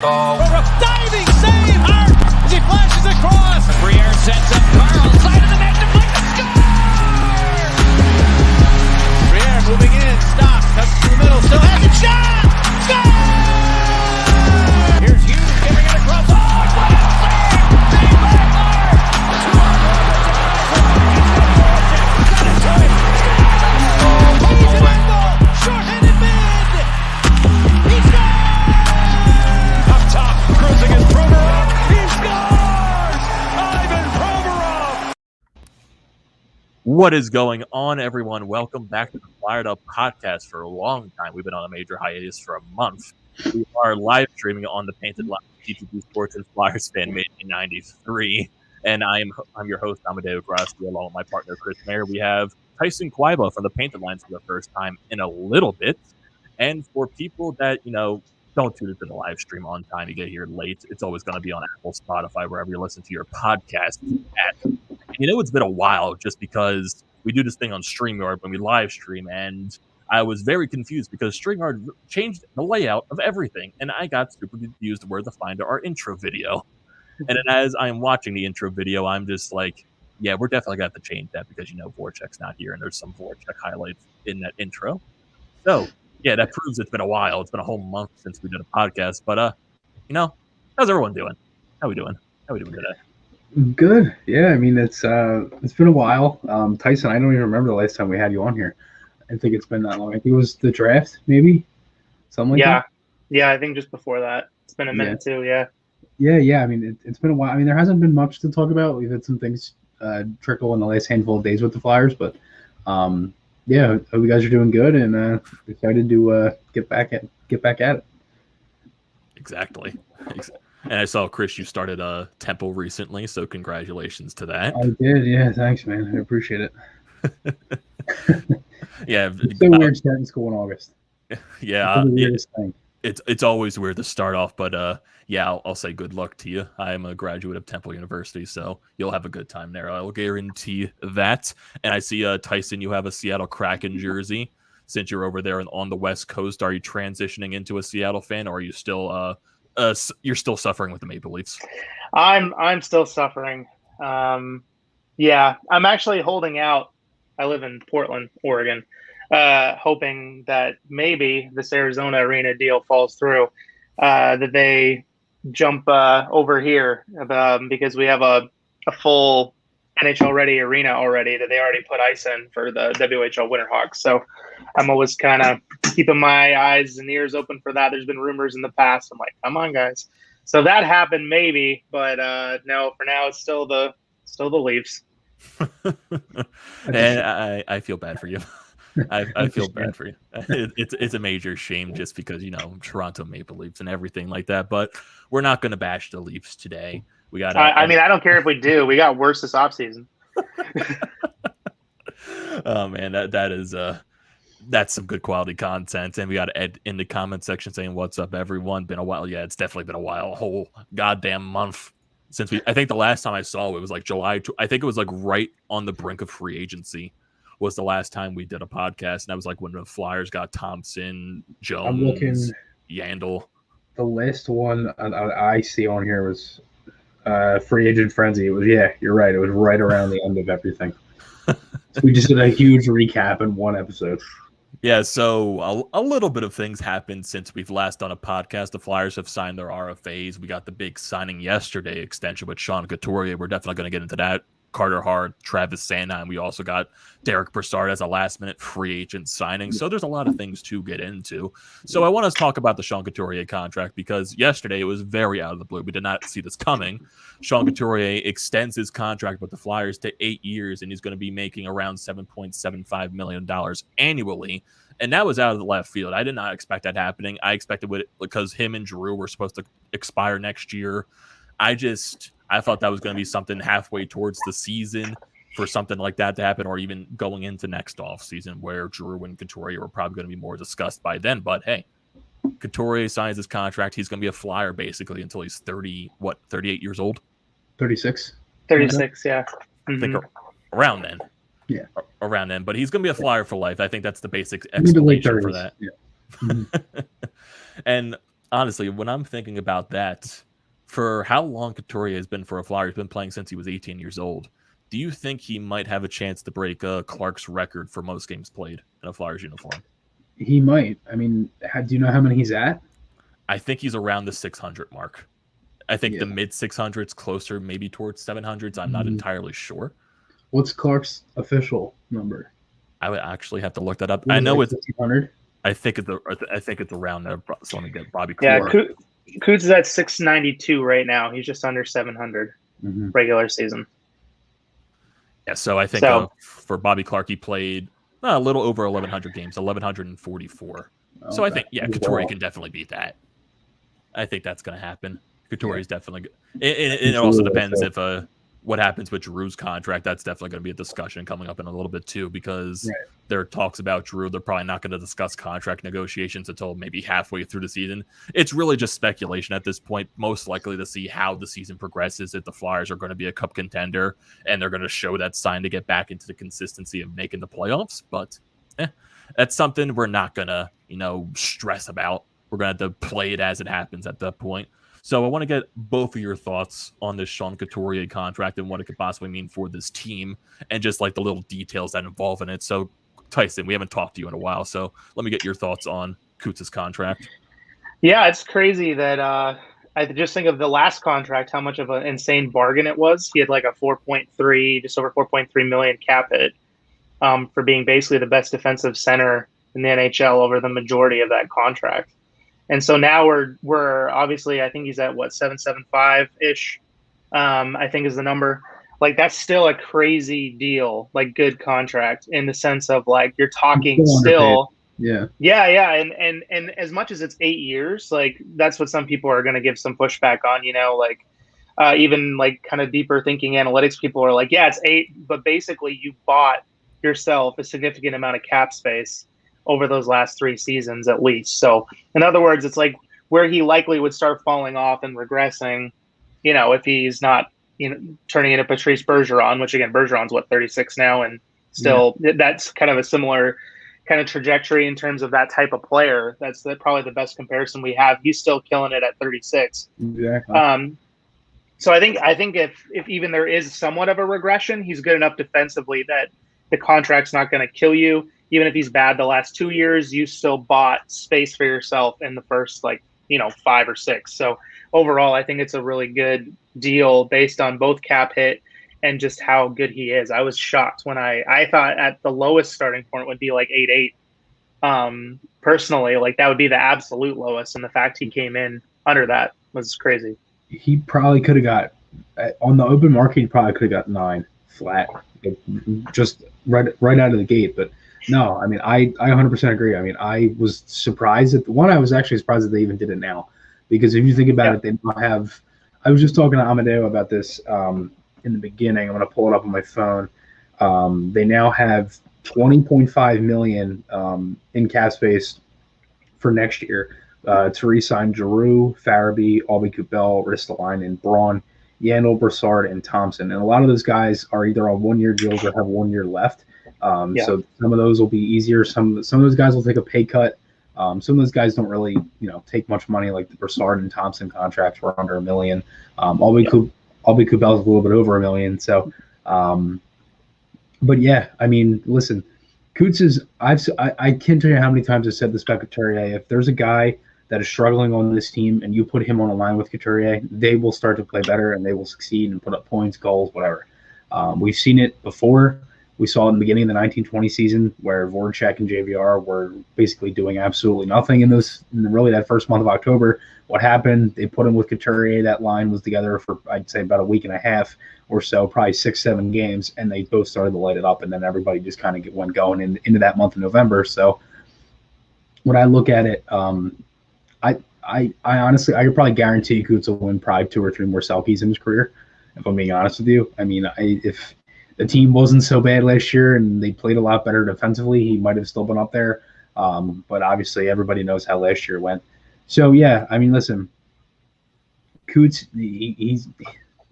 Diving save, Hart, as he flashes across. Couturier sets up Carl, side of the net, deflected, score! Couturier moving in, stops, cuts to the middle, still has it, shot! Score! Here's Hughes giving it across, oh, what a save! Save by Maher! He's an angle, short-handed mid! He scores! Cruising his Provorov. He scores! Ivan Provorov! What is going on, everyone? Welcome back to the Fired Up podcast. For a long time, we've been on a major hiatus for a month. We are live streaming on the Painted Line TTP Sports and Flyers fan made in '93, and I'm your host Amedeo and Grassia, along with my partner Chris Maher. We have Tyson Quiba from the Painted Line for the first time in a little bit, and for people that don't tune into the live stream on time. You get here late. It's always going to be on Apple, Spotify, wherever you listen to your podcast at. And it's been a while just because we do this thing on StreamYard when we live stream, and I was very confused because StreamYard changed the layout of everything, and I got super confused where to find our intro video. And then as I'm watching the intro video, I'm just like, yeah, we're definitely going to have to change that because, Voracek's not here, and there's some Voracek highlights in that intro. So, yeah, that proves it's been a while. It's been a whole month since we did a podcast. But, how's everyone doing? How we doing today? Good. Yeah, I mean, it's been a while. Tyson, I don't even remember the last time we had you on here. I think it's been that long. I think it was the draft, maybe? Something like that? Yeah, I think just before that. It's been a minute too, yeah. Yeah, I mean, it's been a while. I mean, there hasn't been much to talk about. We've had some things trickle in the last handful of days with the Flyers, but yeah, hope you guys are doing good and excited to get back at it. Exactly. And I saw, Chris, you started Temple recently, so congratulations to that. I did, yeah. Thanks, man. I appreciate it. Yeah, it's so weird starting school in August. Yeah, thing. It's always weird to start off, but yeah, I'll say good luck to you. I am a graduate of Temple University, so you'll have a good time there. I'll guarantee that. And I see, Tyson, you have a Seattle Kraken jersey. Since you're over there and on the West Coast, are you transitioning into a Seattle fan, or are you still you're still suffering with the Maple Leafs? I'm still suffering. Yeah, I'm actually holding out. I live in Portland, Oregon, hoping that maybe this Arizona arena deal falls through, that they jump over here because we have a full NHL ready arena already that they already put ice in for the WHL Winterhawks. So I'm always kind of keeping my eyes and ears open for that. There's been rumors in the past. I'm like, come on, guys. So that happened maybe, but no, for now it's still the Leafs. And I feel bad for you. I feel bad for you. It's a major shame just because, Toronto Maple Leafs and everything like that. But we're not going to bash the Leafs today. We got. I mean, I don't care if we do. We got worse this offseason. Oh man, that's some good quality content. And we got Ed in the comment section saying, "What's up, everyone? Been a while." Yeah, it's definitely been a while. A whole goddamn month since I think the last time I saw it was like July. I think it was like right on the brink of free agency was the last time we did a podcast, and that was like when the Flyers got Thompson, Jones, I'm looking, Yandel. The last one I see on here was free agent frenzy. It was, yeah, you're right. It was right around the end of everything. So we just did a huge recap in one episode. Yeah, so a little bit of things happened since we've last done a podcast. The Flyers have signed their RFAs. We got the big signing yesterday, extension with Sean Couturier. We're definitely going to get into that. Carter Hart, Travis Sanheim. We also got Derek Brassard as a last-minute free agent signing. So there's a lot of things to get into. So I want to talk about the Sean Couturier contract because yesterday it was very out of the blue. We did not see this coming. Sean Couturier extends his contract with the Flyers to 8 years, and he's going to be making around $7.75 million annually. And that was out of the left field. I did not expect that happening. I expected it because him and Drew were supposed to expire next year. I thought that was going to be something halfway towards the season for something like that to happen, or even going into next offseason where Drew and Couturier were probably going to be more discussed by then. But hey, Couturier signs his contract. He's going to be a Flyer basically until he's 38 years old? 36. 36, yeah. I think around then. Yeah. Around then. But he's going to be a Flyer for life. I think that's the basic explanation for that. Yeah. Mm-hmm. And honestly, when I'm thinking about that, for how long Couturier has been for a Flyer, he's been playing since he was 18 years old. Do you think he might have a chance to break Clark's record for most games played in a Flyers uniform? He might. I mean, do you know how many he's at? I think he's around the 600 mark. I think Yeah. the mid 600s, closer maybe towards 700s. I'm not entirely sure. What's Clark's official number? I would actually have to look that up. I know it's 1,500. I think it's around there. So let me get Bobby Clark. Yeah, Coots is at 692 right now. He's just under 700 regular season. Yeah, so I think for Bobby Clark, he played a little over 1,100 games, 1,144. Oh, so I think, Couturier can definitely beat that. I think that's going to happen. Couturier is definitely good. It also depends if what happens with Giroux's contract. That's definitely going to be a discussion coming up in a little bit too, because there are talks about Giroux. They're probably not going to discuss contract negotiations until maybe halfway through the season. It's really just speculation at this point, most likely to see how the season progresses, if the Flyers are going to be a cup contender and they're going to show that sign to get back into the consistency of making the playoffs. But that's something we're not going to, stress about. We're going to have to play it as it happens at that point. So I want to get both of your thoughts on this Sean Couturier contract and what it could possibly mean for this team and just like the little details that involve in it. So Tyson, we haven't talked to you in a while, so let me get your thoughts on Coots' contract. Yeah, it's crazy that I just think of the last contract, how much of an insane bargain it was. He had like a 4.3, just over 4.3 million cap hit for being basically the best defensive center in the NHL over the majority of that contract. And so now we're obviously, I think he's at 775-ish, I think is the number. Like, that's still a crazy deal, like good contract in the sense of like you're talking still. Yeah. And as much as it's 8 years, like that's what some people are going to give some pushback on, like even like kind of deeper thinking analytics people are like, yeah, it's 8, but basically you bought yourself a significant amount of cap space over those last 3 seasons at least. So in other words, it's like where he likely would start falling off and regressing, if he's not, turning into Patrice Bergeron, which again, Bergeron's 36 now. And still that's kind of a similar kind of trajectory in terms of that type of player. That's probably the best comparison we have. He's still killing it at 36. Exactly. So I think if even there is somewhat of a regression, he's good enough defensively that the contract's not going to kill you. Even if he's bad the last 2 years, you still bought space for yourself in the first 5 or 6. So overall, I think it's a really good deal based on both cap hit and just how good he is. I was shocked when I thought at the lowest starting point would be like 8.8. Personally, like that would be the absolute lowest, and the fact he came in under that was crazy. He probably could have got on the open market. He probably could have got 9 flat, just right out of the gate. But no, I mean, I 100% agree. I mean, I was surprised at I was actually surprised that they even did it now, because if you think about it, they now have. I was just talking to Amedeo about this in the beginning. I'm going to pull it up on my phone. They now have 20.5 million in cap space for next year to re-sign Giroux, Farabee, Aubé-Kubel, Ristolainen, Braun, Yandel, Brassard, and Thompson. And a lot of those guys are either on 1-year deals or have 1 year left. So some of those will be easier. Some of those guys will take a pay cut. Some of those guys don't really, take much money. Like the Brassard and Thompson contracts were under $1 million. Aubé-Kubel is a little bit over $1 million. So, but yeah, I mean, listen, Coots is. I can't tell you how many times I've said this about Couturier. If there's a guy that is struggling on this team and you put him on a line with Couturier, they will start to play better and they will succeed and put up points, goals, whatever. We've seen it before. We saw in the beginning of the 1920 season where Voracek and JVR were basically doing absolutely nothing in really that first month of October. What happened? They put him with Couturier. That line was together for, I'd say, about a week and a half or so, probably 6-7 games, and they both started to light it up, and then everybody just kind of went going into that month of November. So when I look at it, I honestly, I could probably guarantee Coots will win probably 2 or 3 more Selkies in his career, if I'm being honest with you. I mean, if the team wasn't so bad last year and they played a lot better defensively, he might have still been up there. But obviously everybody knows how last year went. So yeah, I mean, listen, Coots,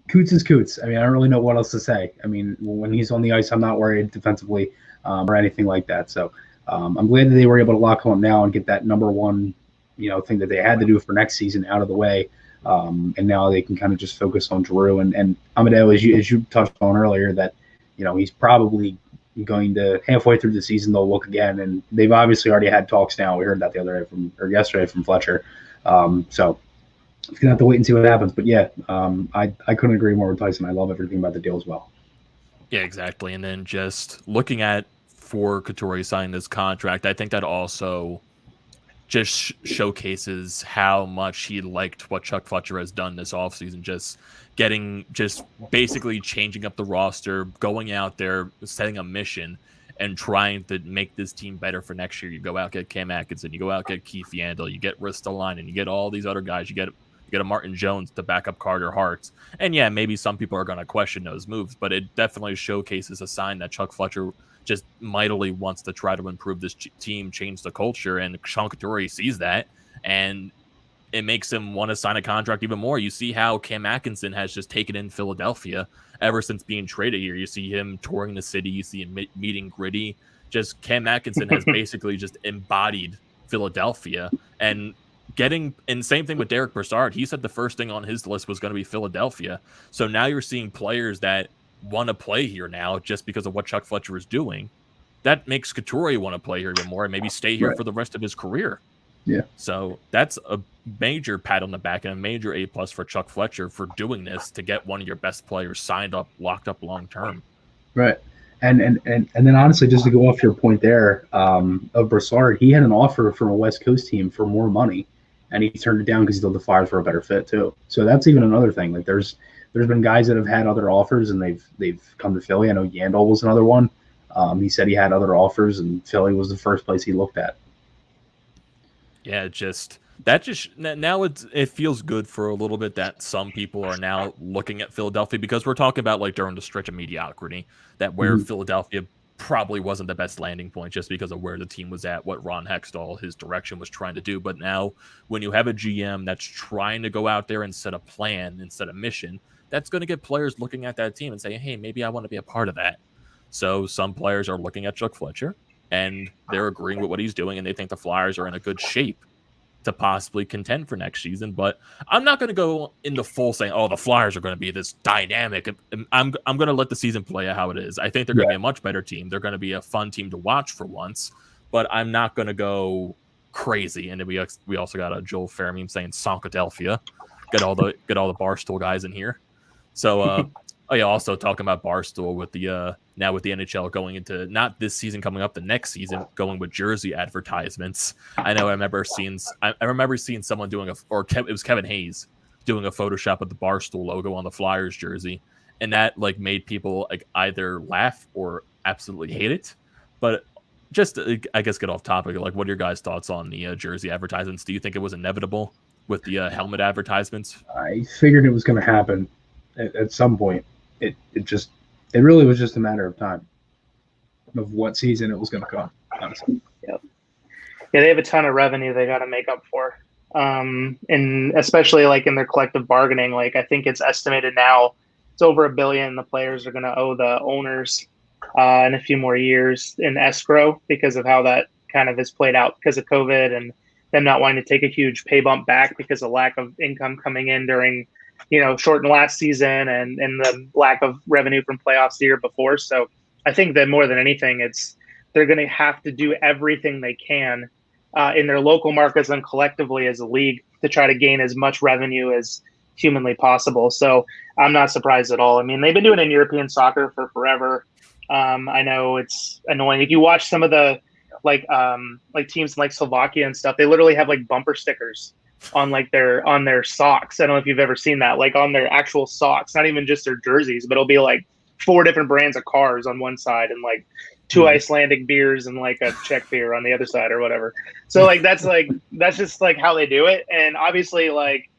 Coots is Coots. I mean, I don't really know what else to say. I mean, when he's on the ice, I'm not worried defensively or anything like that. So I'm glad that they were able to lock him up now and get that number 1 thing that they had to do for next season out of the way. And now they can kind of just focus on Drew and Amedeo, as you touched on earlier, that, he's probably going to halfway through the season, they'll look again. And they've obviously already had talks now. We heard that yesterday from Fletcher. So it's going to have to wait and see what happens. But yeah, I couldn't agree more with Tyson. I love everything about the deal as well. Yeah, exactly. And then just looking at for Couturier signing this contract, I think that also just showcases how much he liked what Chuck Fletcher has done this offseason, just basically changing up the roster, going out there, setting a mission, and trying to make this team better for next year. You go out, get Cam Atkinson, you go out, get Keith Yandel, you get Ristolainen, and you get all these other guys, you get a Martin Jones to back up Carter Hart. And yeah, maybe some people are going to question those moves, but it definitely showcases a sign that Chuck Fletcher just mightily wants to try to improve this team, change the culture, and Sean Couturier sees that, and it makes him want to sign a contract even more. You see how Cam Atkinson has just taken in Philadelphia ever since being traded here. You see him touring the city, you see him meeting Gritty. Just Cam Atkinson has basically just embodied Philadelphia, and same thing with Derek Brassard. He said the first thing on his list was going to be Philadelphia. So now you're seeing players that want to play here now just because of what Chuck Fletcher is doing. That makes Couturier want to play here even more and maybe stay here for the rest of his career. Yeah. So that's a major pat on the back and a major A+ for Chuck Fletcher for doing this to get one of your best players signed up, locked up long term. Right. And then honestly, just to go off your point there of Brassard, he had an offer from a West Coast team for more money, and he turned it down because he thought the Flyers were a better fit too. So that's even another thing. Like there's been guys that have had other offers and they've come to Philly. I know Yandel was another one. He said he had other offers and Philly was the first place he looked at. Yeah, now it feels good for a little bit that some people are now looking at Philadelphia, because we're talking about like during the stretch of mediocrity that where Philadelphia probably wasn't the best landing point just because of where the team was at, what Ron Hextall, his direction was trying to do. But now when you have a GM that's trying to go out there and set a plan and set a mission, that's going to get players looking at that team and saying, hey, maybe I want to be a part of that. So some players are looking at Chuck Fletcher and they're agreeing with what he's doing, and they think the Flyers are in a good shape to possibly contend for next season. But I'm not going to go into full saying, oh, the Flyers are going to be this dynamic. I'm going to let the season play out how it is. I think they're going to be a much better team. They're going to be a fun team to watch for once, but I'm not going to go crazy. And then we also got a Joel Fairmeme saying Sonkadelphia. Get all the Barstool guys in here. So, also talking about Barstool with the now with the NHL going into not this season coming up, the next season, going with jersey advertisements. I remember seeing someone doing it was Kevin Hayes doing a Photoshop of the Barstool logo on the Flyers jersey, and that like made people like either laugh or absolutely hate it. But just I guess get off topic, like what are your guys' thoughts on the jersey advertisements? Do you think it was inevitable with the helmet advertisements? I figured it was going to happen at some point. It really was just a matter of time of what season it was going to come, honestly. Yep. Yeah, they have a ton of revenue they got to make up for. And especially like in their collective bargaining, like I think it's estimated now it's over $1 billion the players are going to owe the owners in a few more years in escrow because of how that kind of is played out because of COVID and them not wanting to take a huge pay bump back because of lack of income coming in during shortened last season and the lack of revenue from playoffs the year before. So I think that more than anything, they're going to have to do everything they can in their local markets and collectively as a league to try to gain as much revenue as humanly possible. So I'm not surprised at all. I mean, they've been doing it in European soccer for forever. I know it's annoying. If you watch some of the like teams like Slovakia and stuff, they literally have like bumper stickers on their socks. I don't know if you've ever seen that, like on their actual socks, not even just their jerseys, but it'll be like 4 different brands of cars on one side and like 2 Icelandic beers and like a Czech beer on the other side or whatever. So like that's just like how they do it. And obviously like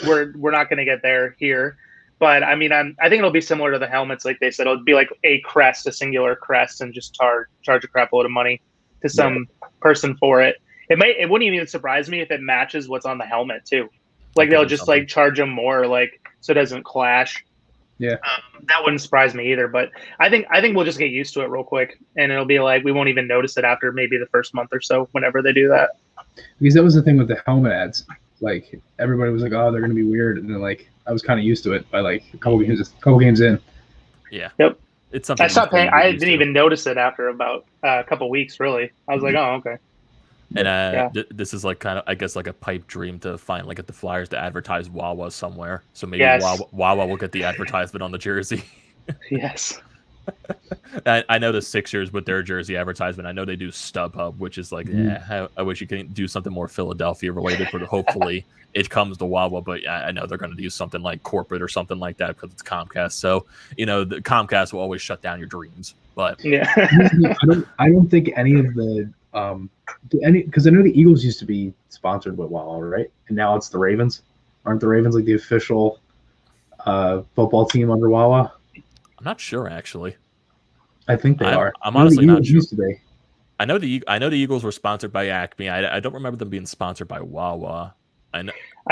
we're not going to get there here, but I mean, I think it'll be similar to the helmets. Like they said, it'll be like a singular crest, and just charge a crap load of money to some person for it. It wouldn't even surprise me if it matches what's on the helmet too. Like they'll just like charge them more, like so it doesn't clash. Yeah. That wouldn't surprise me either. But I think we'll just get used to it real quick, and it'll be like we won't even notice it after maybe the first month or so, whenever they do that. Because that was the thing with the helmet ads. Like everybody was like, "Oh, they're going to be weird," and then like I was kind of used to it by like a couple games in. Yeah. Yep. It's something I stopped paying. I didn't even notice it after about a couple weeks. Really, I was like, "Oh, okay." And this is like kind of, I guess, like a pipe dream to finally get the Flyers to advertise Wawa somewhere. So maybe Wawa will get the advertisement on the jersey. Yes. I know the Sixers with their jersey advertisement. I know they do StubHub, which is like, I wish you could do something more Philadelphia related. For hopefully it comes to Wawa, but I know they're going to do something like corporate or something like that because it's Comcast. So the Comcast will always shut down your dreams. But yeah, I don't think any of the because I know the Eagles used to be sponsored with Wawa, right? And now it's the Ravens. Aren't the Ravens like the official football team under Wawa? I'm not sure, actually. I think they are. I'm honestly not sure. Used to be. I know the Eagles were sponsored by Acme. I don't remember them being sponsored by Wawa. I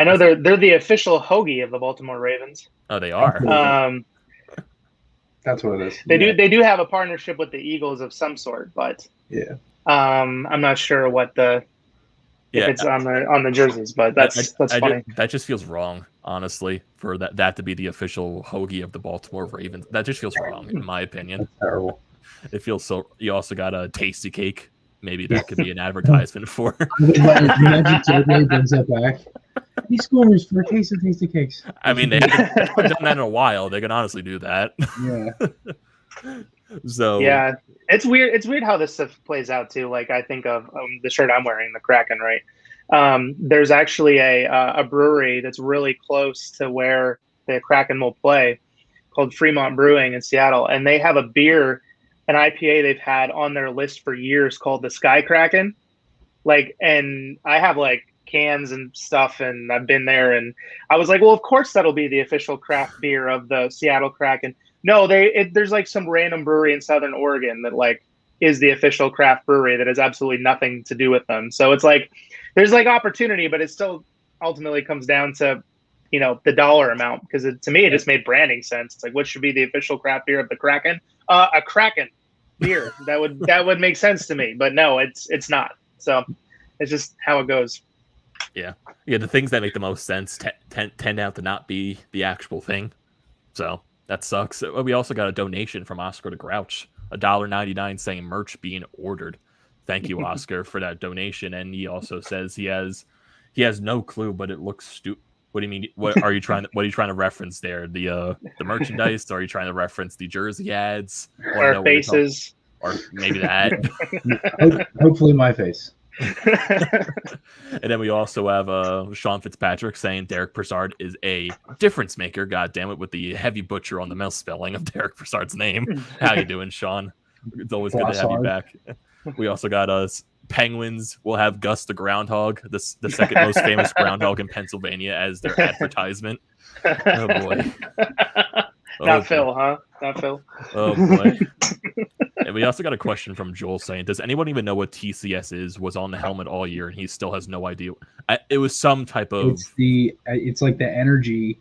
know they're the official hoagie of the Baltimore Ravens. Oh, they are. That's what it is. They do have a partnership with the Eagles of some sort, but yeah. I'm not sure what if it's on the jerseys, but that's funny. That just feels wrong, honestly, for that to be the official hoagie of the Baltimore Ravens. That just feels wrong, in my opinion. That's terrible. It feels so. You also got a Tasty Cake. Maybe that could be an advertisement for. Imagine Survey brings that back. He scores for a taste of Tasty Cakes. I mean, they haven't done that in a while. They can honestly do that. Yeah. So yeah, it's weird. It's weird how this stuff plays out too. Like I think of the shirt I'm wearing, the Kraken, right? There's actually a brewery that's really close to where the Kraken will play, called Fremont Brewing in Seattle, and they have a beer, an IPA they've had on their list for years called the Sky Kraken. Like, and I have like cans and stuff, and I've been there, and I was like, well, of course that'll be the official craft beer of the Seattle Kraken. No, there's like some random brewery in Southern Oregon that like is the official craft brewery that has absolutely nothing to do with them. So it's like there's like opportunity, but it still ultimately comes down to the dollar amount, because to me it just made branding sense. It's like, what should be the official craft beer of the Kraken? A Kraken beer. that would make sense to me, but no, it's not. So it's just how it goes. Yeah. The things that make the most sense tend out to not be the actual thing. So that sucks. We also got a donation from Oscar the Grouch, $1.99, saying merch being ordered. Thank you, Oscar, for that donation. And he also says he has no clue, but it looks stupid. What do you mean? What are you trying to reference there? The merchandise? Or are you trying to reference the jersey ads? Our faces. Or maybe that. Hopefully my face. And then we also have Sean Fitzpatrick saying Derek Brassard is a difference maker. God damn it, with the heavy butcher on the misspelling of Derek Brassard's name. How you doing, Sean? It's always good to have you back. We also got Penguins will have Gus the Groundhog, the second most famous groundhog in Pennsylvania, as their advertisement. Oh boy. Not Phil, huh? Not Phil. Oh boy. And we also got a question from Joel saying, does anyone even know what TCS is? Was on the helmet all year and he still has no idea. It was some type of it's like the energy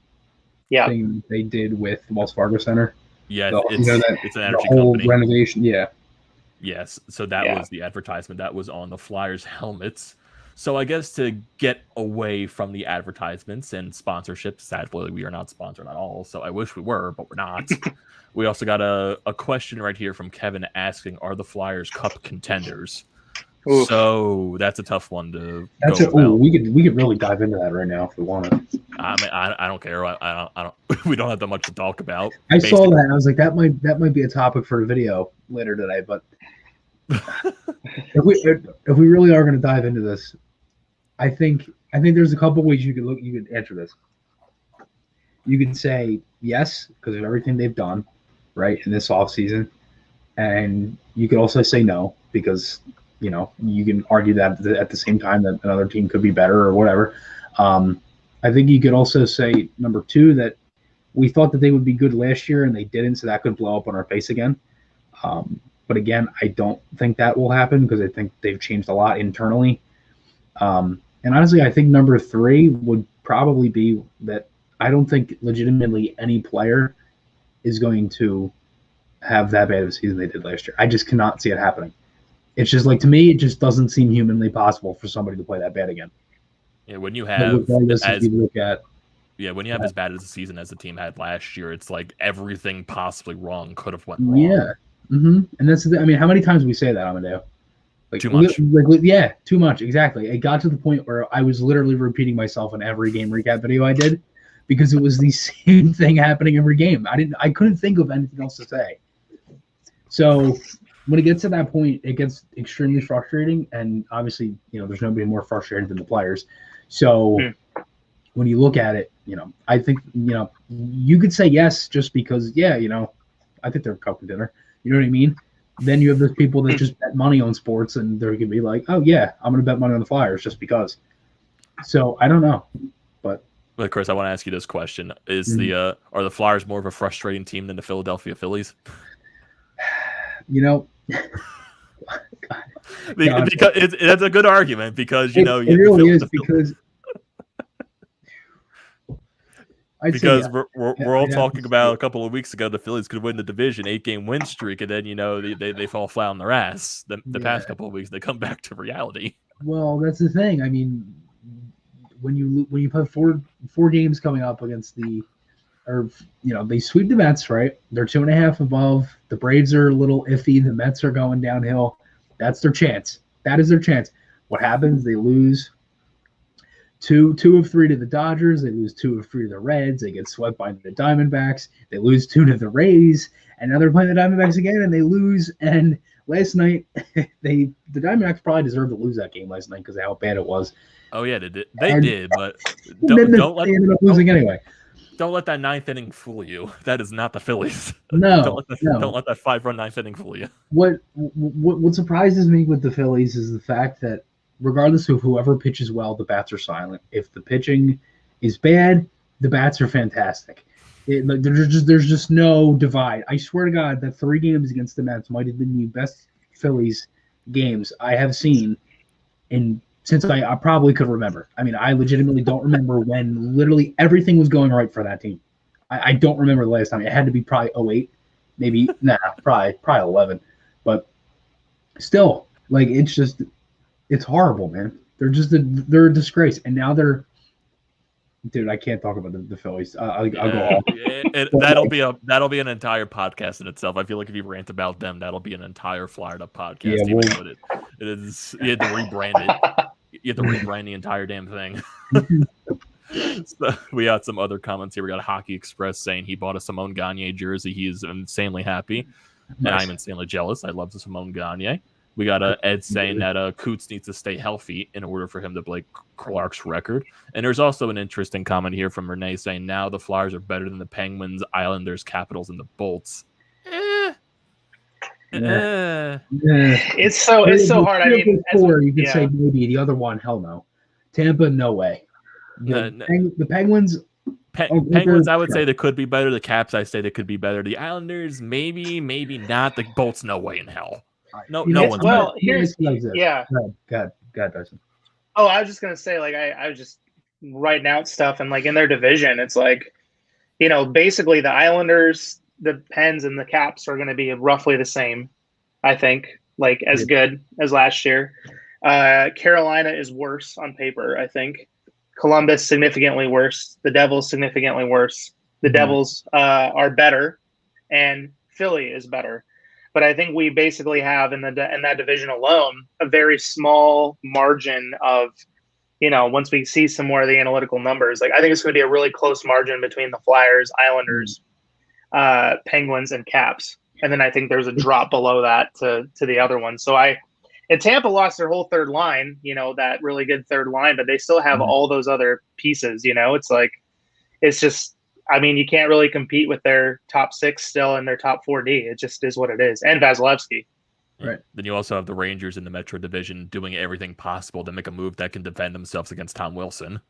thing they did with Wells Fargo Center. Yeah, it's an energy whole company. Renovation. Yeah. Yes, so that was the advertisement that was on the Flyers helmets. So I guess to get away from the advertisements and sponsorships, sadly we are not sponsored at all. So I wish we were, but we're not. We also got a question right here from Kevin asking, are the Flyers Cup contenders? Oof. So that's a tough one to we could really dive into that right now if we want to. I mean, I don't care. I don't. We don't have that much to talk about. I saw that and I was like, that might be a topic for a video later today. But if we really are going to dive into this, I think there's a couple ways you could answer this. You could say yes because of everything they've done, right, in this offseason, and you could also say no because you can argue that at the same time that another team could be better or whatever. I think you could also say number two that we thought that they would be good last year and they didn't, so that could blow up on our face again. But again, I don't think that will happen because I think they've changed a lot internally. And honestly, I think number three would probably be that I don't think legitimately any player is going to have that bad of a season they did last year. I just cannot see it happening. It's just like, to me, it just doesn't seem humanly possible for somebody to play that bad again. Yeah, when you have when you have as bad as a season as the team had last year, it's like everything possibly wrong could have went wrong. Yeah, and that's I mean, how many times we say that, Amedeo? Like, too much. Yeah, too much. Exactly. It got to the point where I was literally repeating myself in every game recap video I did because it was the same thing happening every game. I couldn't think of anything else to say. So when it gets to that point, it gets extremely frustrating, and obviously, there's nobody more frustrated than the players. So when you look at it, I think, you could say yes just because, I think they're a cup contender. You know what I mean? Then you have those people that just bet money on sports, and they're gonna be like, "Oh yeah, I'm gonna bet money on the Flyers just because." So I don't know, but Chris, I want to ask you this question: are the Flyers more of a frustrating team than the Philadelphia Phillies? God. Because that's a good argument because it really is because. We're all talking about a couple of weeks ago the Phillies could win the division, 8-game win streak, and then they fall flat on their ass. The past couple of weeks they come back to reality. Well, that's the thing. I mean, when you put four games coming up against they sweep the Mets, right? They're 2.5 above. The Braves are a little iffy. The Mets are going downhill. That's their chance. That is their chance. What happens? They lose. Two of 3 to the Dodgers. They lose 2 of 3 to the Reds. They get swept by the Diamondbacks. They lose 2 to the Rays, and now they're playing the Diamondbacks again, and they lose. And last night, the Diamondbacks probably deserved to lose that game last night because of how bad it was. Oh yeah, they did, but don't let ended up losing anyway. Don't let that 9th inning fool you. That is not the Phillies. No, don't let that 5-run 9th inning fool you. What surprises me with the Phillies is the fact that, regardless of whoever pitches well, the bats are silent. If the pitching is bad, the bats are fantastic. There's just no divide. I swear to God that 3 games against the Mets might have been the best Phillies games I have seen since I probably could remember. I mean, I legitimately don't remember when literally everything was going right for that team. I don't remember the last time. It had to be probably 08, maybe probably 11. But still, like, it's horrible, man. They're a disgrace, and now they're. Dude, I can't talk about the Phillies. I'll go off. That'll be an entire podcast in itself. I feel like if you rant about them, that'll be an entire Flyed Up podcast. Yeah, it is. You had to rebrand it. You have to rebrand the entire damn thing. So we got some other comments here. We got Hockey Express saying he bought a Simone Gagne jersey. He is insanely happy, and I'm insanely jealous. I love the Simone Gagne. We got Ed saying that Coots needs to stay healthy in order for him to break Clark's record. And there's also an interesting comment here from Renee saying now the Flyers are better than the Penguins, Islanders, Capitals, and the Bolts. It's so hard. I mean, you could say maybe. The other one, hell no. Tampa, no way. The Penguins. Penguins, I would say they could be better. The Caps, I say they could be better. The Islanders, maybe not. The Bolts, no way in hell. No one's well. better. God, Dyson. Oh, I was just gonna say, like, I was just writing out stuff, and like in their division, it's like, basically the Islanders, the Pens, and the Caps are gonna be roughly the same. I think, like, as good as last year. Carolina is worse on paper, I think. Columbus significantly worse. The Devils significantly worse. The Devils are better, and Philly is better. But I think we basically have in that division alone a very small margin of, once we see some more of the analytical numbers, like I think it's going to be a really close margin between the Flyers, Islanders, Penguins, and Caps. And then I think there's a drop below that to the other one. So and Tampa lost their whole third line, that really good third line, but they still have all those other pieces, it's like, it's just, I mean, you can't really compete with their top 6 still and their top 4D. It just is what it is. And Vasilevsky. Right. Then you also have the Rangers in the Metro Division doing everything possible to make a move that can defend themselves against Tom Wilson.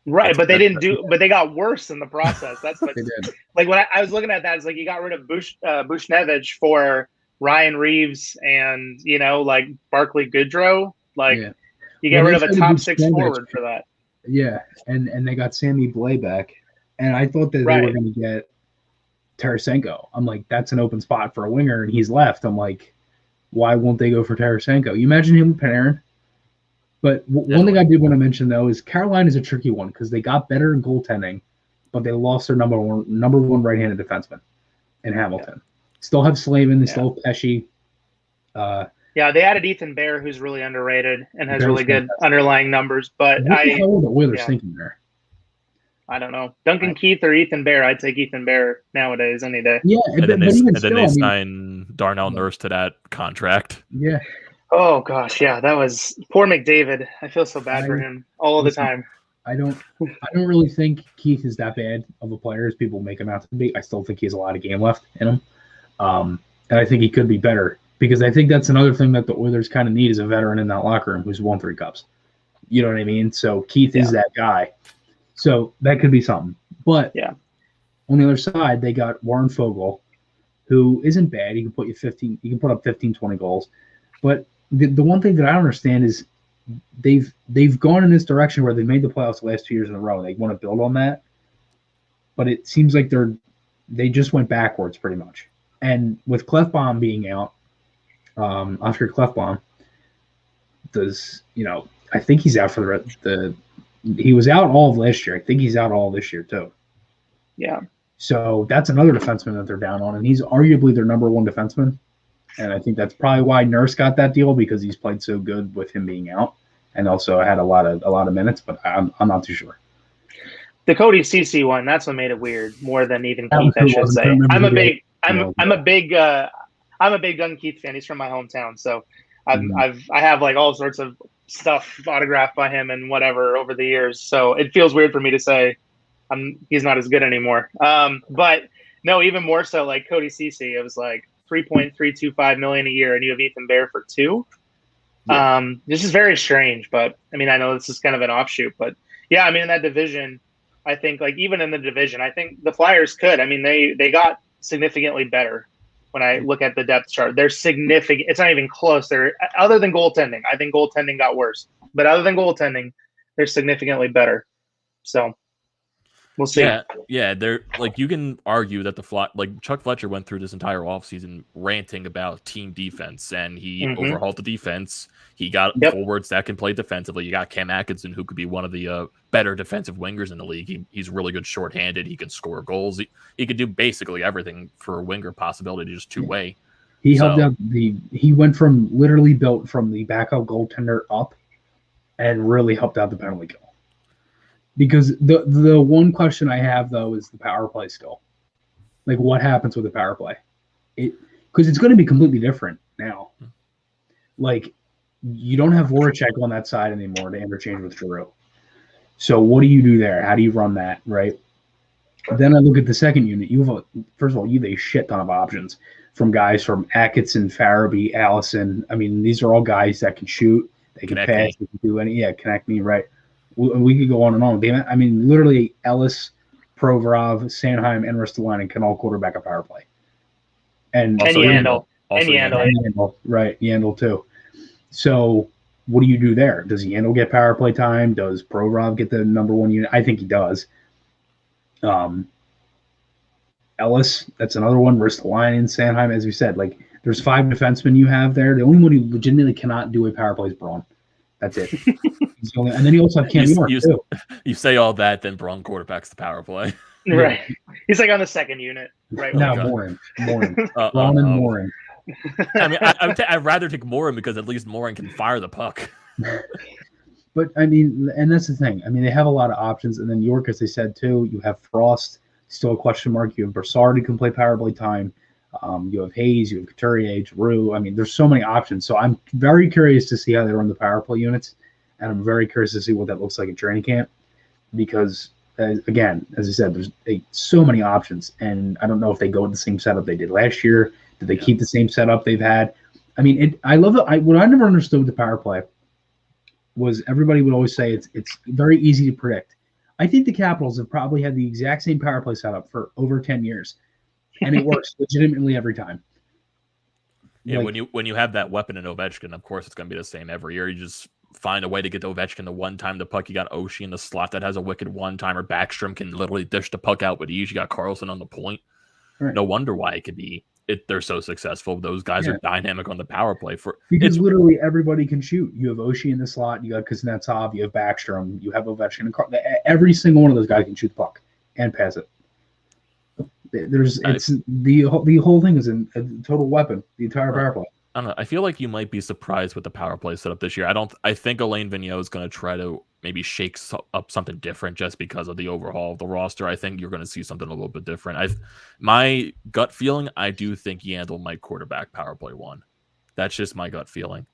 Right, but they got worse in the process. That's what they did. Like when I was looking at that, it's like you got rid of Bushnevich for Ryan Reeves and like Barclay Goodrow. Like you get rid of a top 6 forward for that. Yeah, and they got Sammy Blais back. And I thought that they were going to get Tarasenko. I'm like, that's an open spot for a winger, and he's left. I'm like, why won't they go for Tarasenko? You imagine him with Panarin? But one thing I did want to mention, though, is Carolina is a tricky one because they got better in goaltending, but they lost their number one right-handed defenseman in Hamilton. Yeah. Still have Slavin. They still have Pesci. They added Ethan Bear, who's really underrated and has really good underlying numbers. But what the hell are the Oilers thinking there? I don't know. Duncan Keith or Ethan Bear? I'd take Ethan Bear nowadays any day. Yeah, and then they sign Darnell Nurse to that contract. Yeah. Oh gosh, yeah, that was poor McDavid. I feel so bad for him all the time. I don't really think Keith is that bad of a player as people make him out to be. I still think he has a lot of game left in him, and I think he could be better because I think that's another thing that the Oilers kind of need is a veteran in that locker room who's won 3 cups. You know what I mean? So Keith is that guy. So that could be something. But on the other side, they got Warren Fogle, who isn't bad. He can put you 15. He can put up 15, 20 goals, but the one thing that I don't understand is they've gone in this direction where they made the playoffs the last 2 years in a row. They want to build on that, but it seems like they just went backwards pretty much. And with Klefbom being out, Oscar Klefbom I think he's out for he was out all of last year. I think he's out all this year too. Yeah. So that's another defenseman that they're down on, and he's arguably their number one defenseman. And I think that's probably why Nurse got that deal because he's played so good with him being out, and also had a lot of minutes. But I'm not too sure. The Cody Ceci one, that's what made it weird more than even Keith, I should say. I'm a big Duncan Keith fan. He's from my hometown, so I have like all sorts of stuff autographed by him and whatever over the years. So it feels weird for me to say he's not as good anymore. But no, even more so like Cody Ceci, it was like $3.325 million a year, and you have Ethan Bear for $2 million. Yeah. This is very strange, but I mean, I know this is kind of an offshoot, but yeah, I mean, in that division, I think like even in the division, I think the Flyers could. I mean, they got significantly better. When I look at the depth chart, they're significant. It's not even close. They're other than goaltending. I think goaltending got worse, but other than goaltending, they're significantly better. So we'll see. Yeah. They're like you can argue that Chuck Fletcher went through this entire offseason ranting about team defense, and he overhauled the defense. He got forwards that can play defensively. You got Cam Atkinson, who could be one of the better defensive wingers in the league. He's really good shorthanded. He can score goals. He could do basically everything for a winger possibility, just two-way. He helped out he went from literally built from the backup goaltender up and really helped out the penalty kill. Because the one question I have, though, is the power play still. Like, what happens with the power play? Because it's going to be completely different now. Like, you don't have Voracek on that side anymore to interchange with Giroux. So what do you do there? How do you run that, right? Then I look at the second unit. First of all, you have a shit ton of options from guys from Atkinson, Farabee, Allison. I mean, these are all guys that can shoot. They can pass. They can do connect me, right? We could go on and on. I mean, literally Ellis, Provorov, Sanheim, and Ristolainen can all quarterback a power play. And Yandel. Right, Yandel too. So what do you do there? Does Yandel get power play time? Does Provorov get the number one unit? I think he does. Ellis, that's another one. Ristolainen, Sanheim, as we said, like there's 5 defensemen you have there. The only one who legitimately cannot do a power play is Braun. That's it. And then you also have Cam York too. You say all that, then Braun quarterbacks the power play. Right. He's like on the second unit. Right. No, Morin. Braun and Morin. I mean, I'd rather take Morin because at least Morin can fire the puck. But, I mean, and that's the thing. I mean, they have a lot of options. And then York, as they said, too, you have Frost, still a question mark. You have Brassard who can play power play time. You have Hayes, you have Couturier, Giroux. I mean, there's so many options. So I'm very curious to see how they run the power play units. And I'm very curious to see what that looks like at training camp. Because, again, as I said, there's so many options. And I don't know if they go with the same setup they did last year. Did they keep the same setup they've had? I mean, I love it. What I never understood with the power play was everybody would always say it's very easy to predict. I think the Capitals have probably had the exact same power play setup for over 10 years, and it works legitimately every time. Yeah, when you have that weapon in Ovechkin, of course it's going to be the same every year. You just find a way to get Ovechkin the one time the puck. You got Oshie in the slot that has a wicked one-timer. Backstrom can literally dish the puck out with ease. You got Carlson on the point. Right. No wonder why it could be. They're so successful. Those guys are dynamic on the power play. Because literally everybody can shoot. You have Oshie in the slot. You got Kuznetsov. You have Backstrom. You have Ovechkin. Every single one of those guys can shoot the puck and pass it. The whole thing is a total weapon. The entire power play. I don't know. I feel like you might be surprised with the power play setup this year. I think Alain Vigneault is going to try to maybe shake up something different just because of the overhaul of the roster. I think you're going to see something a little bit different. My gut feeling, I do think Yandle might quarterback power play 1. That's just my gut feeling.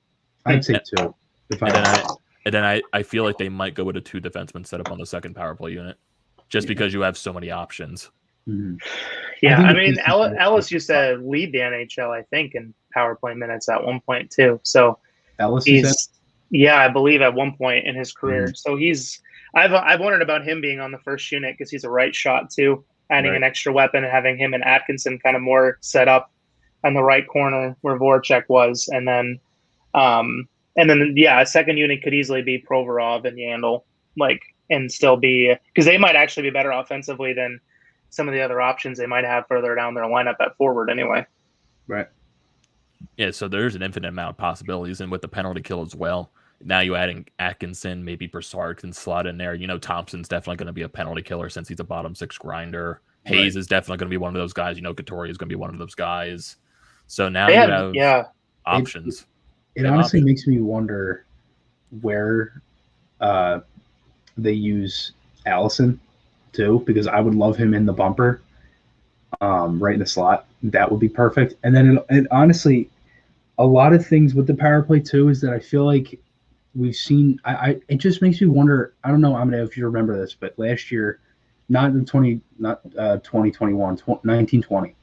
I'd say 2. And then I feel like they might go with a 2 defenseman setup on the second power play unit, just because you have so many options. Mm-hmm. Yeah, I mean, Ellis used to lead the NHL, I think, in power play minutes at one point too. So Ellis, I believe at one point in his career. So I've wondered about him being on the first unit because he's a right shot too, adding an extra weapon and having him and Atkinson kind of more set up on the right corner where Voracek was, and then a second unit could easily be Provorov and Yandle, and still be, because they might actually be better offensively than some of the other options they might have further down their lineup at forward anyway. Right. Yeah, so there's an infinite amount of possibilities, and with the penalty kill as well. Now you adding Atkinson, maybe Brassard can slot in there. Thompson's definitely going to be a penalty killer since he's a bottom 6 grinder. Hayes is definitely going to be one of those guys. Couturier is going to be one of those guys. So now you have options. It honestly makes me wonder where they use Allison too, because I would love him in the bumper, right in the slot. That would be perfect. And then it honestly, a lot of things with the power play too is that I feel like we've seen. It just makes me wonder. I don't know, Amedeo, if you remember this, but last year, not 2021, 1920.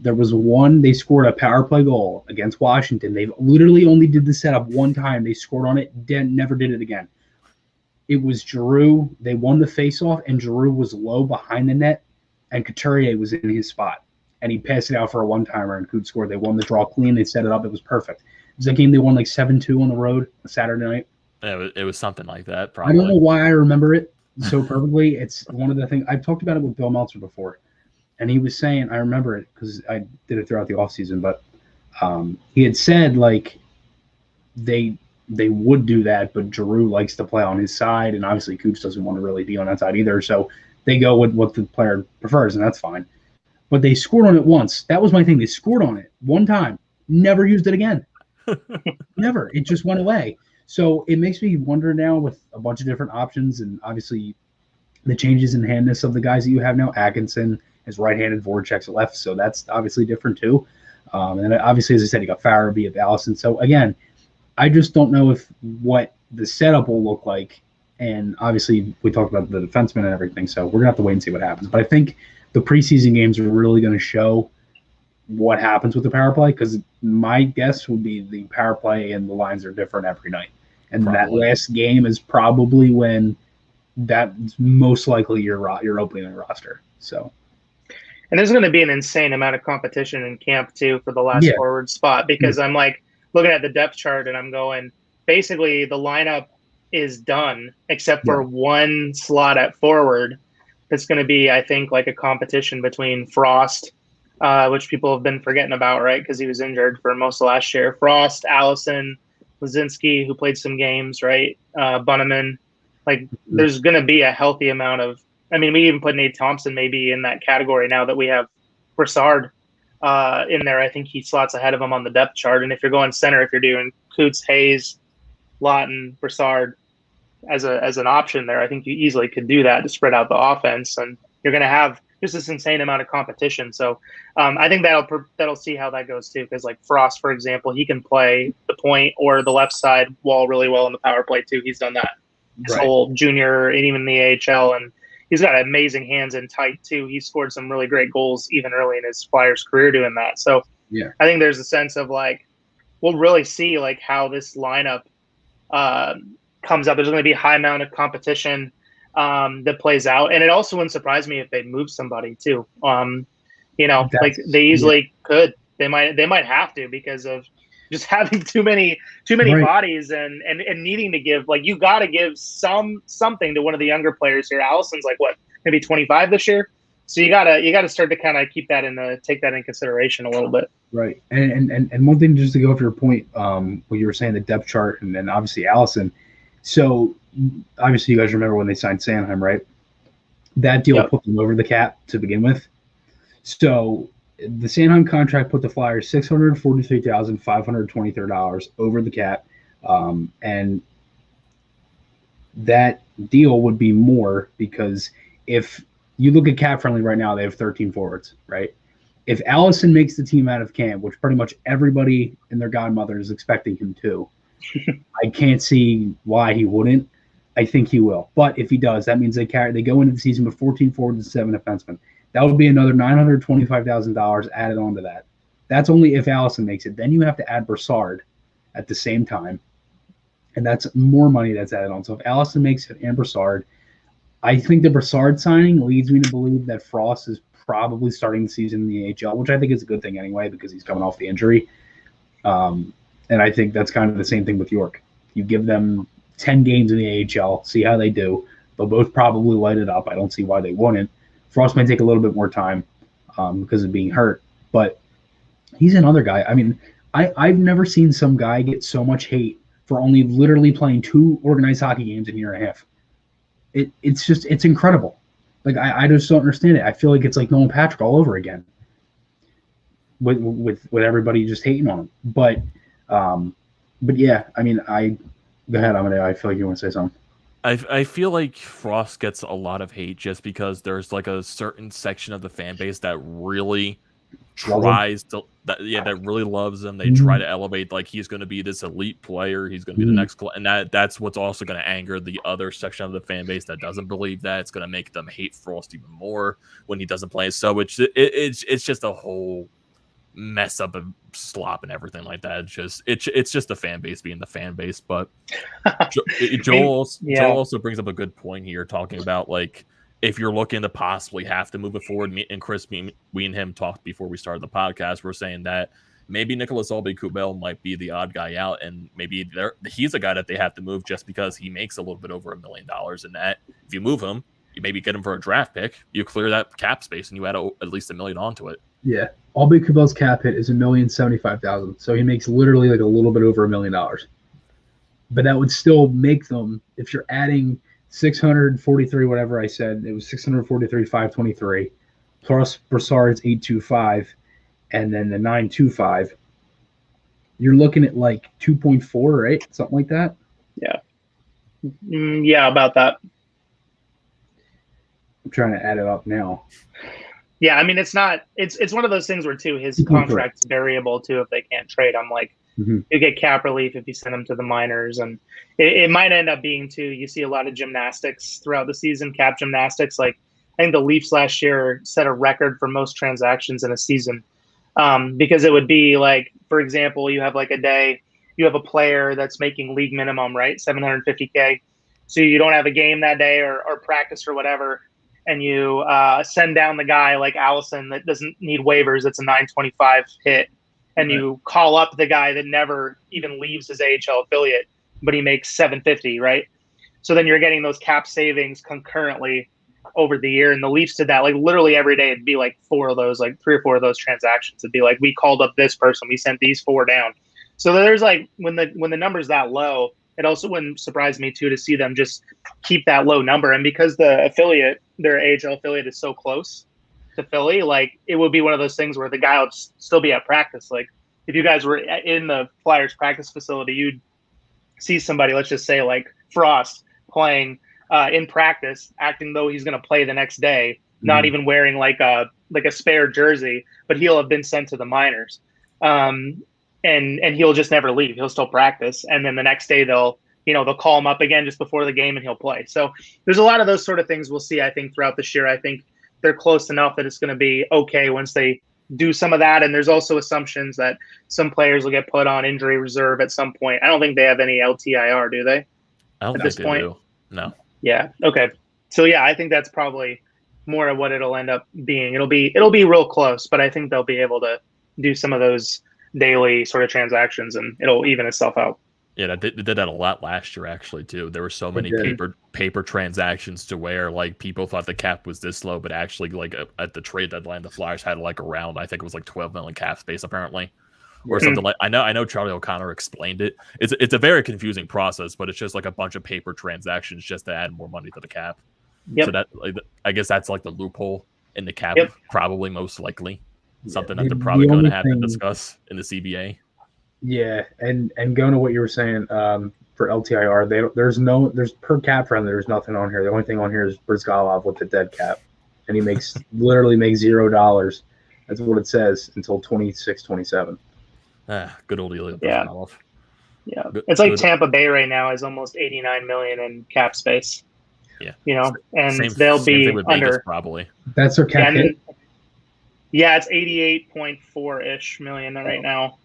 There was one. They scored a power play goal against Washington. They literally only did the setup one time. They scored on it. Never did it again. It was Giroux. They won the faceoff, and Giroux was low behind the net, and Couturier was in his spot. And he passed it out for a one-timer, and Coots scored. They won the draw clean. They set it up. It was perfect. It was that game they won 7-2 on the road on Saturday night. It was something like that, probably. I don't know why I remember it so perfectly. It's one of the things. I've talked about it with Bill Meltzer before, and he was saying, I remember it because I did it throughout the offseason, but he had said, they would do that, but Giroux likes to play on his side, and obviously Coots doesn't want to really be on that side either, so they go with what the player prefers, and that's fine. But they scored on it once. That was my thing. They scored on it one time, never used it again. Never. It just went away. So it makes me wonder now with a bunch of different options, and obviously the changes in handness of the guys that you have now. Atkinson is right-handed, Voracek's left, so that's obviously different too. And obviously, as I said, you got Farabee of Allison. So again, I just don't know what the setup will look like. And obviously, we talked about the defensemen and everything, so we're going to have to wait and see what happens. But I think the preseason games are really going to show what happens with the power play, because my guess would be the power play and the lines are different every night. And that last game is probably when that's most likely your opening roster. So, and there's going to be an insane amount of competition in camp, too, for the last forward spot, because I'm looking at the depth chart and I'm going, basically the lineup is done except for one slot at forward. It's going to be, I think, a competition between Frost, which people have been forgetting about, right? Because he was injured for most of last year. Frost, Allison, Lazinski, who played some games, right? Bunneman. There's going to be a healthy amount of, we even put Nate Thompson maybe in that category now that we have Brassard in there. I think he slots ahead of him on the depth chart. And if you're going center, if you're doing Coots, Hayes, Lawton, Brassard as an option there, I think you easily could do that to spread out the offense, and you're going to have just this insane amount of competition. So I think that'll see how that goes too, because Frost, for example, he can play the point or the left side wall really well in the power play too. He's done that his whole junior and even the AHL, and he's got amazing hands in tight too. He scored some really great goals even early in his Flyers career doing that. So I think there's a sense of we'll really see how this lineup comes up. There's going to be a high amount of competition that plays out, and it also wouldn't surprise me if they move somebody too. They easily could. They might have to, because of just having too many bodies and needing to give. You got to give something to one of the younger players here. Allison's maybe 25 this year, So you gotta start to kind of take that in consideration a little bit. Right. And one thing just to go off your point, what you were saying, the depth chart, and then obviously Allison. So obviously you guys remember when they signed Sanheim, right? That deal put them over the cap to begin with. So the Sanheim contract put the Flyers $643,523 over the cap, and that deal would be more because if you look at cap friendly right now, they have 13 forwards, right? If Allison makes the team out of camp, which pretty much everybody and their godmother is expecting him to, I can't see why he wouldn't. I think he will. But if he does, that means they go into the season with 14 forwards and 7 defensemen. That would be another $925,000 added on to that. That's only if Allison makes it. Then you have to add Brassard at the same time, and that's more money that's added on. So if Allison makes it and Brassard, I think the Brassard signing leads me to believe that Frost is probably starting the season in the AHL, which I think is a good thing anyway because he's coming off the injury. And I think that's kind of the same thing with York. You give them 10 games in the AHL, see how they do. They'll both probably light it up. I don't see why they wouldn't. Frost may take a little bit more time because of being hurt, but he's another guy. I mean, I've never seen some guy get so much hate for only literally playing 2 organized hockey games in a year and a half. It's incredible. Like I just don't understand it. I feel like it's like Nolan Patrick all over again with everybody just hating on him. But yeah, I mean, go ahead, Amedeo. I feel like you want to say something. I feel like Frost gets a lot of hate just because there's like a certain section of the fan base that really that really loves him. They try to elevate like he's going to be this elite player. He's going to be the next, and that's what's also going to anger the other section of the fan base that doesn't believe that. It's going to make them hate Frost even more when he doesn't play. So it's just a whole mess up of slop and everything like that. It's just the fan base being the fan base. But Joel also brings up a good point here, talking about like if you're looking to possibly have to move it forward. Me and Chris, we and him talked before we started the podcast. We're saying that maybe Nicolas Aube-Kubel might be the odd guy out, and maybe he's a guy that they have to move just because he makes a little bit over $1 million. And that if you move him, you maybe get him for a draft pick. You clear that cap space, and you add at least $1 million onto it. Yeah, Aube-Kubel's cap hit is $1,075,000, so he makes literally like a little bit over $1 million. But that would still make them, if you're adding 643, whatever I said, it was 643,523 plus Brassard's 825, and then the 925. You're looking at like 2.4, right? Something like that. Yeah. Yeah, about that. I'm trying to add it up now. Yeah, I mean, it's one of those things where too his contract's variable too if they can't trade. I'm like, you get cap relief if you send him to the minors, and it might end up being too. You see a lot of gymnastics throughout the season, cap gymnastics. Like I think the Leafs last year set a record for most transactions in a season, because it would be like, for example, you have like a day, you have a player that's making league minimum, right, $750K, so you don't have a game that day or practice or whatever. And you send down the guy like Allison that doesn't need waivers. It's a 925 hit. And you call up the guy that never even leaves his AHL affiliate, but he makes $750, right? So then you're getting those cap savings concurrently over the year. And the Leafs did that like literally every day. It'd be like 4 of those, like 3 or 4 of those transactions. It'd be like, we called up this person, we sent these 4 down. So there's like when the number's that low, it also wouldn't surprise me too to see them just keep that low number. And because the affiliate, their AHL affiliate, is so close to Philly, like it would be one of those things where the guy would still be at practice. Like if you guys were in the Flyers practice facility, you'd see somebody, let's just say like Frost, playing in practice, acting though he's going to play the next day, not even wearing like a spare jersey, but he'll have been sent to the minors. And he'll just never leave. He'll still practice. And then the next day they'll call him up again just before the game and he'll play. So there's a lot of those sort of things we'll see, I think, throughout this year. I think they're close enough that it's going to be okay once they do some of that. And there's also assumptions that some players will get put on injury reserve at some point. I don't think they have any LTIR, do they? I don't think they do. No. Yeah. Okay. So yeah, I think that's probably more of what it'll end up being. It'll be real close, but I think they'll be able to do some of those daily sort of transactions and it'll even itself out. Yeah, they did that a lot last year, actually, too. There were so many paper transactions to where, like, people thought the cap was this low, but actually, like, at the trade deadline, the Flyers had, like, around, I think it was, like, 12 million cap space, apparently, or something like. I know Charlie O'Connor explained it. It's a very confusing process, but it's just, like, a bunch of paper transactions just to add more money to the cap. Yep. So that, like, I guess that's, like, the loophole in the cap, probably, most likely. Something that they're probably going to have to discuss in the CBA. Yeah, and going to what you were saying for LTIR, there's per cap friendly. There's nothing on here. The only thing on here is Brizgalov with the dead cap, and he literally makes $0. That's what it says until 26-27. Good old Ilya Brizgalov. Yeah, it's like Tampa Bay right now is almost 89 million in cap space. Yeah, and they'll be under Vegas, probably. That's their cap hit. Yeah, it's 88.4-ish million right now.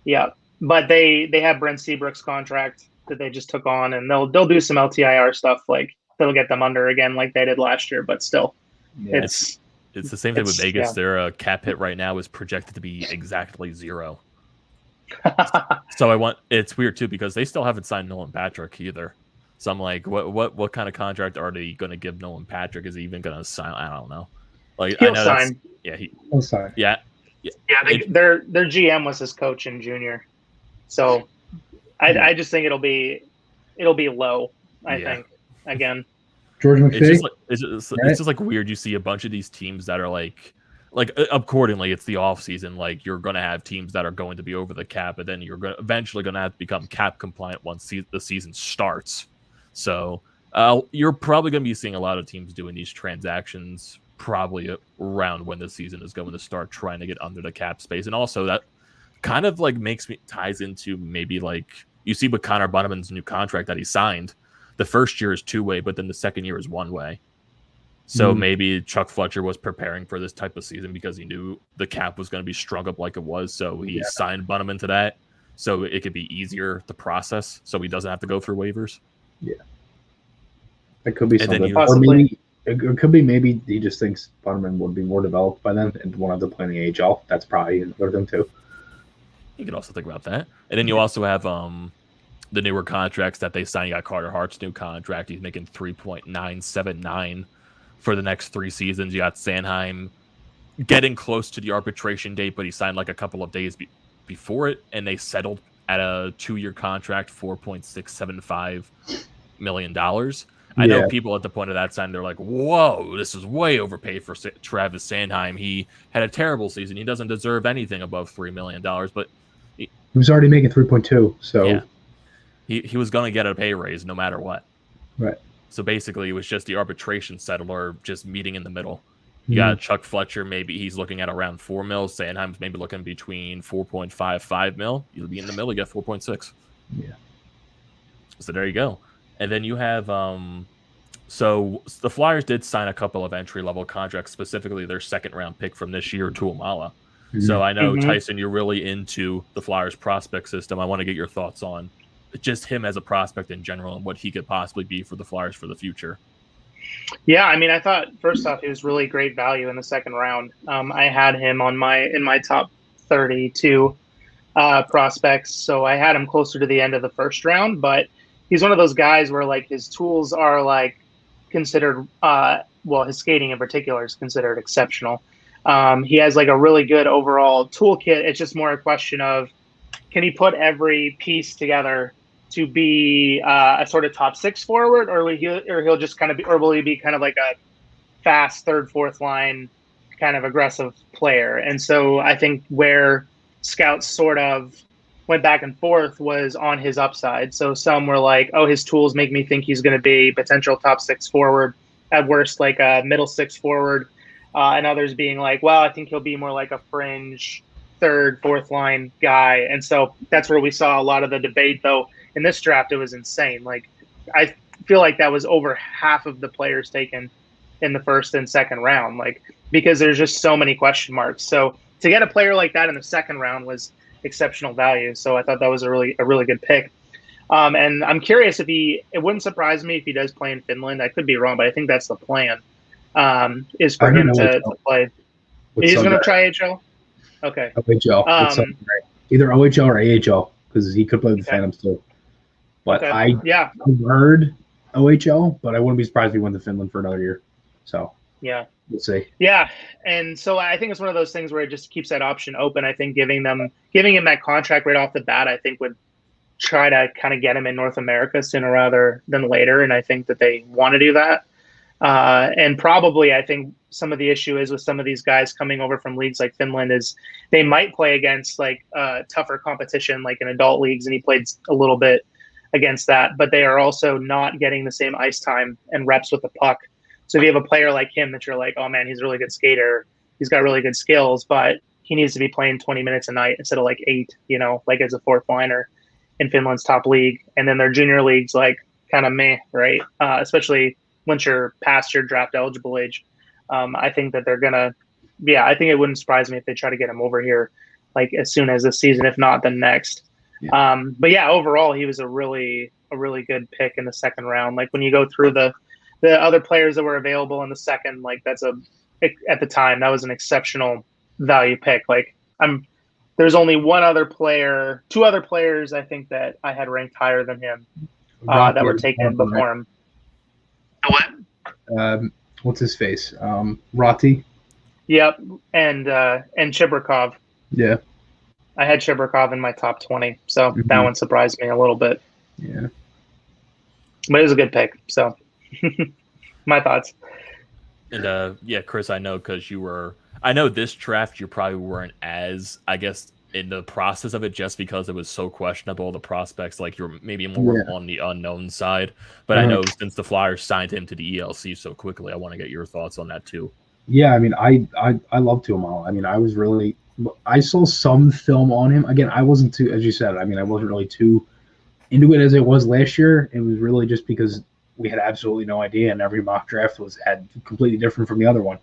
Yeah, but they have Brent Seabrook's contract that they just took on, and they'll do some LTIR stuff, like they'll get them under again like they did last year. But still, it's the same thing with Vegas. Yeah. Their cap hit right now is projected to be exactly 0. So it's weird too because they still haven't signed Nolan Patrick either. So I'm like, what kind of contract are they going to give Nolan Patrick? Is he even going to sign? I don't know. Like he'll sign. Yeah, he'll sign. Yeah. Their GM was his coach in junior, so I just think it'll be low. I think again. George McPhee. It's just like weird. You see a bunch of these teams that are like accordingly, it's the off season. Like you're going to have teams that are going to be over the cap, but then you're eventually going to have to become cap compliant once the season starts. So you're probably going to be seeing a lot of teams doing these transactions probably around when the season is going to start, trying to get under the cap space. And also that kind of like ties into maybe like you see with Connor Bunnaman's new contract that he signed. The first year is 2-way, but then the second year is 1-way. So maybe Chuck Fletcher was preparing for this type of season because he knew the cap was going to be strung up like it was. So he signed Bunnaman to that so it could be easier to process so he doesn't have to go through waivers. Yeah. That could be something. Or maybe it could be maybe he just thinks Bunnaman would be more developed by then and won't have to play in the AHL. That's probably another thing too. You could also think about that. And then you also have the newer contracts that they signed. You got Carter Hart's new contract. He's making $3.979 for the next 3 seasons. You got Sanheim getting close to the arbitration date, but he signed like a couple of days before it, and they settled at a 2-year contract, $4.675 million. I know people at the point of that sign, they're like, whoa, this is way overpaid for Travis Sanheim. He had a terrible season. He doesn't deserve anything above $3 million. But he was already making 3.2. So yeah, he was going to get a pay raise no matter what. Right. So basically, it was just the arbitration settler just meeting in the middle. You got Chuck Fletcher, maybe he's looking at around $4 million. Sanheim's maybe looking between $4.55 million. You'll be in the middle, you get 4.6. Yeah. So there you go. And then you have, so the Flyers did sign a couple of entry-level contracts, specifically their second-round pick from this year, Tuomala. So I know, Tyson, you're really into the Flyers prospect system. I want to get your thoughts on just him as a prospect in general and what he could possibly be for the Flyers for the future. Yeah, I mean, I thought, first off, he was really great value in the second round. I had him in my top 32 prospects, so I had him closer to the end of the first round, but he's one of those guys where like his tools are like considered, his skating in particular is considered exceptional. He has like a really good overall toolkit. It's just more a question of, can he put every piece together to be a sort of top 6 forward, or he'll just kind of be, or will he be kind of like a fast third, fourth line kind of aggressive player? And so I think where scouts sort of went back and forth was on his upside. So some were like, oh, his tools make me think he's going to be potential top 6 forward, at worst like a middle 6 forward, and others being like, well, I think he'll be more like a fringe third, fourth line guy. And so that's where we saw a lot of the debate, though. In this draft, it was insane. Like, I feel like that was over half of the players taken in the first and second round, like, because there's just so many question marks. So to get a player like that in the second round was exceptional value. So I thought that was a really good pick. And I'm curious it wouldn't surprise me if he does play in Finland. I could be wrong, but I think that's the plan, is for him to play. He's going to try AHL? Okay. OHL. Either OHL or AHL. because he could play with the Phantoms too. But I've heard OHL, but I wouldn't be surprised if he went to Finland for another year. So yeah, we'll see. Yeah, and so I think it's one of those things where it just keeps that option open. I think giving him that contract right off the bat, I think would try to kind of get him in North America sooner rather than later, and I think that they want to do that. And probably, I think some of the issue is with some of these guys coming over from leagues like Finland is they might play against like tougher competition, like in adult leagues, and he played a little bit against that, but they are also not getting the same ice time and reps with the puck. So if you have a player like him that you're like, oh man, he's a really good skater, he's got really good skills, but he needs to be playing 20 minutes a night instead of like 8, like as a fourth liner in Finland's top league. And then their junior leagues like kind of meh, right? Especially once you're past your draft eligible age. I think that they're gonna, I think it wouldn't surprise me if they try to get him over here like as soon as this season, if not then next. Yeah. But yeah, overall he was a really good pick in the second round. Like when you go through the other players that were available in the second, like at the time that was an exceptional value pick. Like there's only two other players I think that I had ranked higher than him that were taken before him. What? What's his face? Rotti. Yep, and Chibrikov. Yeah, I had Chibrikov in my top 20, so that one surprised me a little bit. Yeah, but it was a good pick. So, my thoughts. And Chris, I know because I know this draft you probably weren't as, I guess, in the process of it just because it was so questionable, the prospects, like you're maybe more on the unknown side. But I know since the Flyers signed him to the ELC so quickly, I want to get your thoughts on that too. Yeah, I mean, I love Tuomo. I mean, I saw some film on him. Again, I wasn't too, as you said, I mean, I wasn't really too into it as it was last year. It was really just because we had absolutely no idea, and every mock draft was completely different from the other one.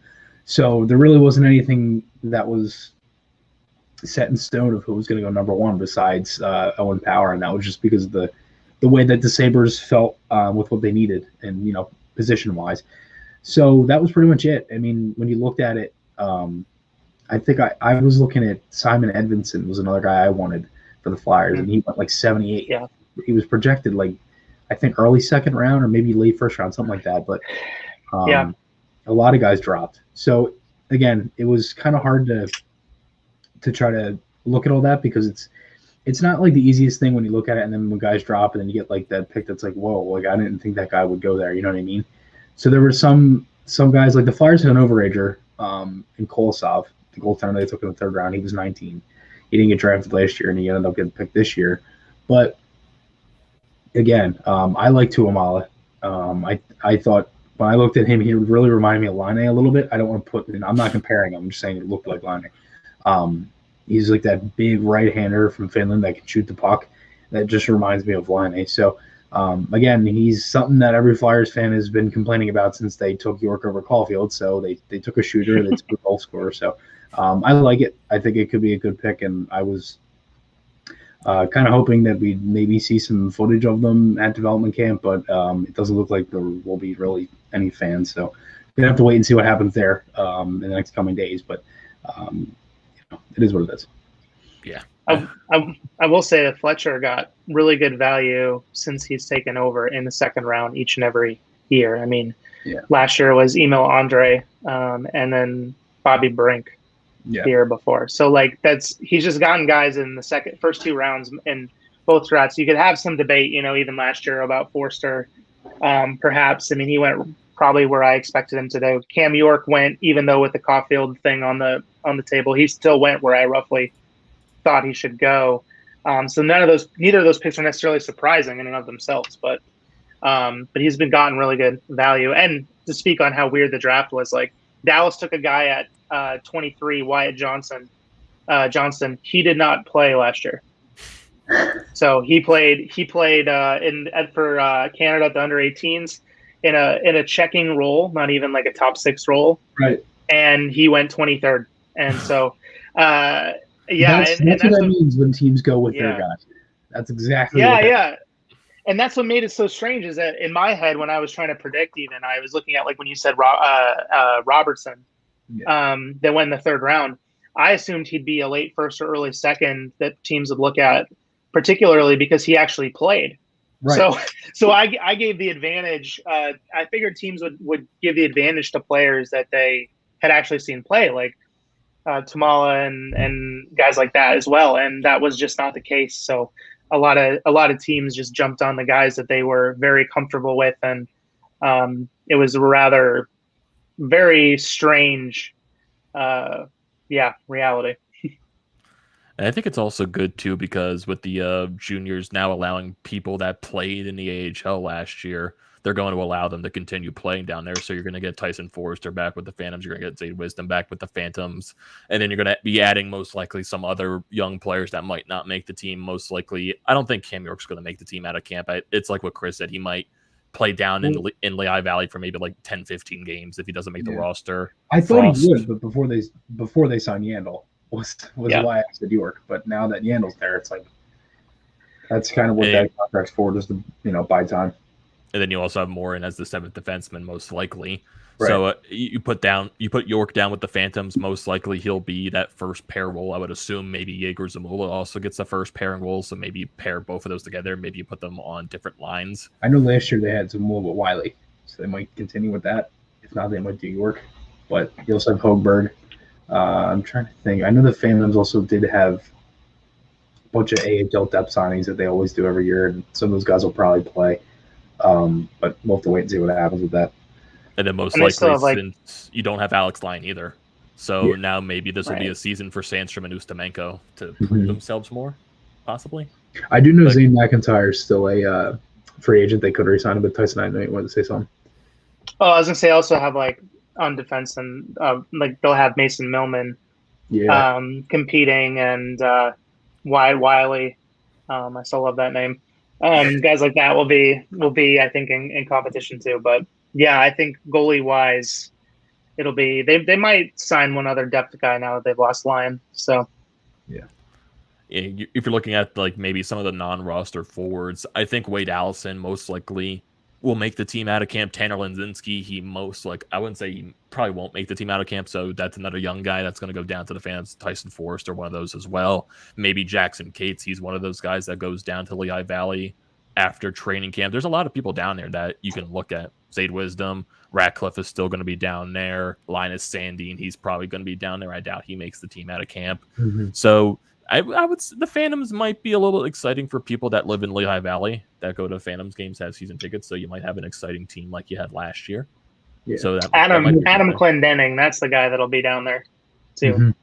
So there really wasn't anything that was set in stone of who was going to go number one besides Owen Power, and that was just because of the way that the Sabres felt with what they needed and position wise. So that was pretty much it. I mean, when you looked at it, I think I was looking at Simon Edvinsson was another guy I wanted for the Flyers, and he went like 78. Yeah, he was projected like I think early second round or maybe late first round, something like that. But a lot of guys dropped. So again, it was kind of hard to try to look at all that because it's not like the easiest thing when you look at it and then when guys drop and then you get like that pick that's like, whoa, like I didn't think that guy would go there. You know what I mean? So there were some guys like the Flyers had an overager in Kolosov, the goaltender they took in the third round. He was 19. He didn't get drafted last year and he ended up getting picked this year. But again, I like Tuomo. I thought when I looked at him, he really reminded me of Laine a little bit. I don't want to I'm not comparing him. I'm just saying it looked like Laine. He's like that big right-hander from Finland that can shoot the puck. That just reminds me of Laine. So, again, he's something that every Flyers fan has been complaining about since they took York over Caulfield. So they took a shooter, they took a goal scorer. So I like it. I think it could be a good pick, and I was kind of hoping that we'd maybe see some footage of them at development camp, but it doesn't look like there will be really any fans. So we're going to have to wait and see what happens there in the next coming days. But it is what it is. Yeah. I will say that Fletcher got really good value since he's taken over in the second round each and every year. I mean, last year was Emil Andre and then Bobby Brink the year before. So like he's just gotten guys in the first two rounds in both drafts. You could have some debate, even last year about Forster, perhaps. I mean, he went probably where I expected him to go. Cam York went, even though with the Caulfield thing on the table, he still went where I roughly thought he should go. So neither of those picks are necessarily surprising in and of themselves, but he's been gotten really good value. And to speak on how weird the draft was, like Dallas took a guy at 23, Wyatt Johnston. He did not play last year. So he played for Canada at the under 18s in a checking role, not even like a top 6 role. Right. And he went 23rd. And so, that's what that means when teams go with their guys. That's exactly And that's what made it so strange is that in my head, when I was trying to predict even, I was looking at like when you said Robertson that went in the third round, I assumed he'd be a late first or early second that teams would look at particularly because he actually played. Right. So I gave the advantage. I figured teams would give the advantage to players that they had actually seen play, like Tamala and guys like that as well. And that was just not the case. So a lot of teams just jumped on the guys that they were very comfortable with, and it was a rather very strange, reality. And I think it's also good too because with the juniors now allowing people that played in the AHL last year, they're going to allow them to continue playing down there. So you're going to get Tyson Forrester back with the Phantoms. You're going to get Zade Wisdom back with the Phantoms. And then you're going to be adding most likely some other young players that might not make the team. Most likely, I don't think Cam York's going to make the team out of camp. It's like what Chris said. He might play down in Lehigh Valley for maybe like 10, 15 games if he doesn't make the roster. I thought he would, but before they signed Yandel was Yeah. why I said York. But now that Yandel's there, it's like that's kind of what that contract's for, just to buy time. And then you also have Morin as the seventh defenseman, most likely. Right. So you put York down with the Phantoms. Most likely he'll be that first pair role. I would assume maybe Jaeger Zamula also gets the first pairing role. So maybe you pair both of those together. Maybe you put them on different lines. I know last year they had Zamula with Wiley, so they might continue with that. If not, they might do York. But you also have Hoegberg. I'm trying to think. I know the Phantoms also did have a bunch of AHL depth signings that they always do every year, and some of those guys will probably play. But we'll have to wait and see what happens with that. And then most likely, since you don't have Alex Line either. So now maybe this will be a season for Sandstrom and Ustamenko to prove themselves more, possibly. I do know Zane McIntyre is still a free agent. They could re-sign him, but Tyson, I know you wanted to say something. Oh, I was going to say also have on defense and they'll have Mason Millman competing and Wiley. I still love that name. Guys like that will be I think in competition too. But yeah, I think goalie wise, it'll be they might sign one other depth guy now that they've lost Lyon. So if you're looking at like maybe some of the non-roster forwards, I think Wade Allison most likely will make the team out of camp. Tanner Lindzinski, I wouldn't say he probably won't make the team out of camp. So that's another young guy that's going to go down to the Phantoms. Tyson Forrester, one of those as well. Maybe Jackson Cates. He's one of those guys that goes down to Lehigh Valley after training camp. There's a lot of people down there that you can look at. Zade Wisdom, Ratcliffe is still going to be down there. Linus Sandine, he's probably going to be down there. I doubt he makes the team out of camp. So I would the Phantoms might be a little exciting for people that live in Lehigh Valley that go to Phantoms games, have season tickets. So you might have an exciting team like you had last year. Yeah. So that Adam Clendenning, that's the guy that'll be down there too.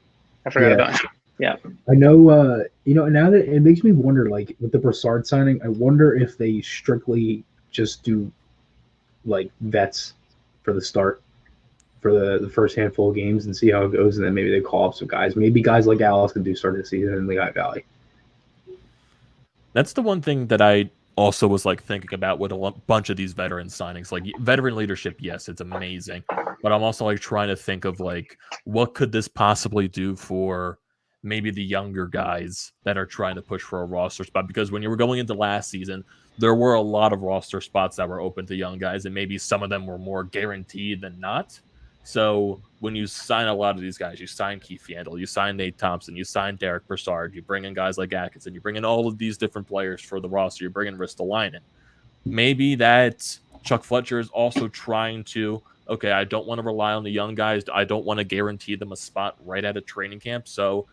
I forgot about him. Yeah, I know. Now that it makes me wonder, like with the Brassard signing, I wonder if they strictly just do like vets for the start for the first handful of games and see how it goes, and then maybe they call up some guys. Maybe guys like Alice can do start of the season in Lehigh Valley. That's the one thing that I also was like thinking about with a bunch of these veteran signings. Like veteran leadership, yes, it's amazing, but I'm also like trying to think of like what could this possibly do for maybe the younger guys that are trying to push for a roster spot, because when you were going into last season, there were a lot of roster spots that were open to young guys, and maybe some of them were more guaranteed than not. So when you sign a lot of these guys, you sign Keith Yandel, you sign Nate Thompson, you sign Derek Brassard, you bring in guys like Atkinson, you bring in all of these different players for the roster, you bring in Ristolainen. Maybe that Chuck Fletcher is also trying to, okay, I don't want to rely on the young guys. I don't want to guarantee them a spot right at a training camp. So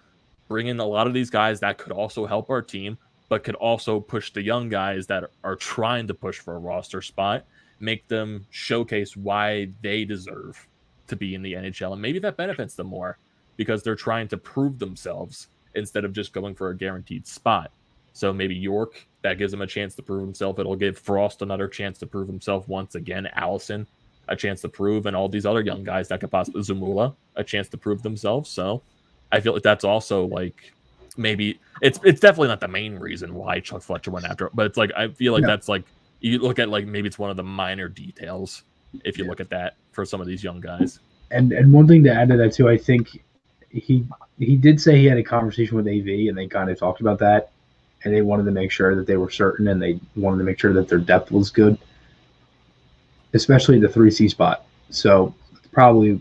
bring in a lot of these guys that could also help our team, but could also push the young guys that are trying to push for a roster spot, make them showcase why they deserve to be in the NHL. And maybe that benefits them more because they're trying to prove themselves instead of just going for a guaranteed spot. So maybe York, that gives him a chance to prove himself. It'll give Frost another chance to prove himself once again. Allison, a chance to prove, and all these other young guys that could possibly, Zamula, a chance to prove themselves. So I feel like that's also like, maybe it's definitely not the main reason why Chuck Fletcher went after it, but it's like I feel like that's like you look at like maybe it's one of the minor details if you look at that for some of these young guys. And one thing to add to that too, I think he did say he had a conversation with AV and they kind of talked about that, and they wanted to make sure that they were certain and they wanted to make sure that their depth was good, especially the 3C spot. So probably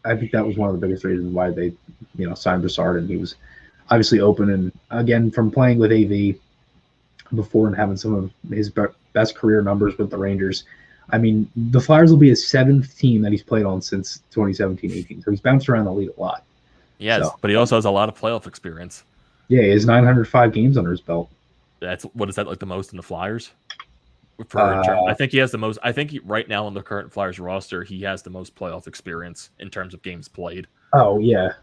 I think that was one of the biggest reasons why they signed Brassard, and he was obviously open. And again, from playing with AV, before and having some of his best career numbers with the Rangers. I mean, the Flyers will be his 7th team that he's played on since 2017-18. So he's bounced around the league a lot. Yes, so, but he also has a lot of playoff experience. Yeah, he has 905 games under his belt. What is that, like the most in the Flyers? I think he has the most. I think right now on the current Flyers roster, he has the most playoff experience in terms of games played. Oh, yeah.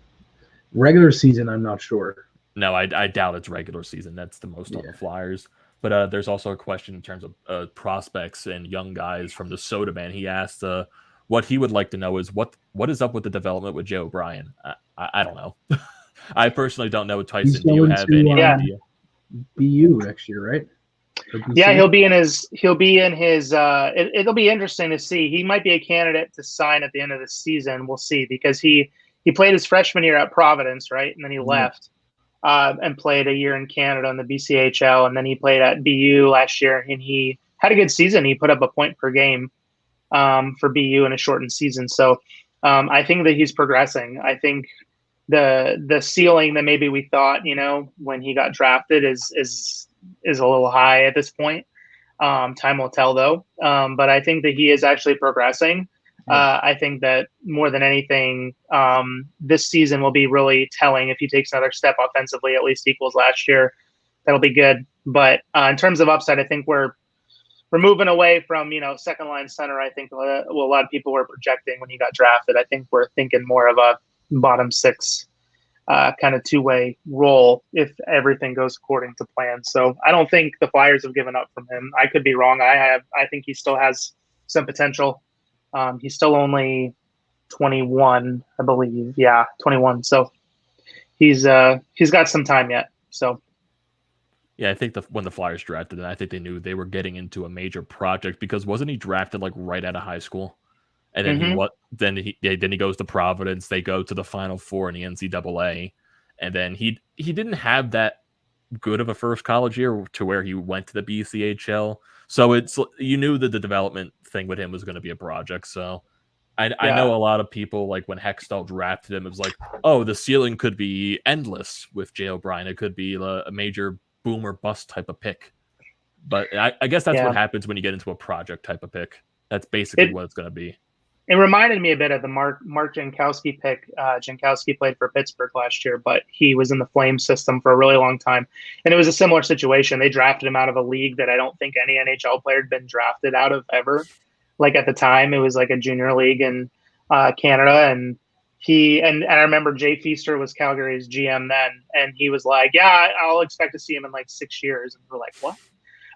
Regular season, I'm not sure. No, I doubt it's regular season. That's the most on the Flyers. But there's also a question in terms of prospects and young guys from the Soda Man. He asked what he would like to know is what is up with the development with Joe O'Brien. I don't know. I personally don't know. Tyson, do you have any idea? BU next year, right? Yeah, he'll be in his. It'll be interesting to see. He might be a candidate to sign at the end of the season. We'll see, because he played his freshman year at Providence, right, and then he left. And played a year in Canada in the BCHL, and then he played at BU last year, and he had a good season. He put up a point per game for BU in a shortened season. So I think that he's progressing. I think the ceiling that maybe we thought, when he got drafted is a little high at this point. Time will tell, though. But I think that he is actually progressing. I think that more than anything, this season will be really telling. If he takes another step offensively, at least equals last year, that'll be good. But in terms of upside, I think we're moving away from, second line center. I think a lot of people were projecting when he got drafted. I think we're thinking more of a bottom 6 kind of two-way role if everything goes according to plan. So I don't think the Flyers have given up from him. I could be wrong. I think he still has some potential. He's still only 21, I believe. Yeah, 21. So he's got some time yet. So yeah, I think when the Flyers drafted him, I think they knew they were getting into a major project, because wasn't he drafted like right out of high school? And then then he goes to Providence. They go to the Final Four in the NCAA, and then he didn't have that good of a first college year to where he went to the BCHL. So you knew that the development thing with him was going to be a project. So I know a lot of people, like when Hextall drafted him, it was like, oh, the ceiling could be endless with Jay O'Brien. It could be a major boom or bust type of pick. But I guess that's what happens when you get into a project type of pick. That's basically what it's going to be. It reminded me a bit of the Mark Jankowski pick. Jankowski played for Pittsburgh last year, but he was in the Flames system for a really long time. And it was a similar situation. They drafted him out of a league that I don't think any NHL player had been drafted out of ever. Like at the time, it was like a junior league in Canada. And I remember Jay Feaster was Calgary's GM then. And he was like, yeah, I'll expect to see him in like 6 years. And we're like, what?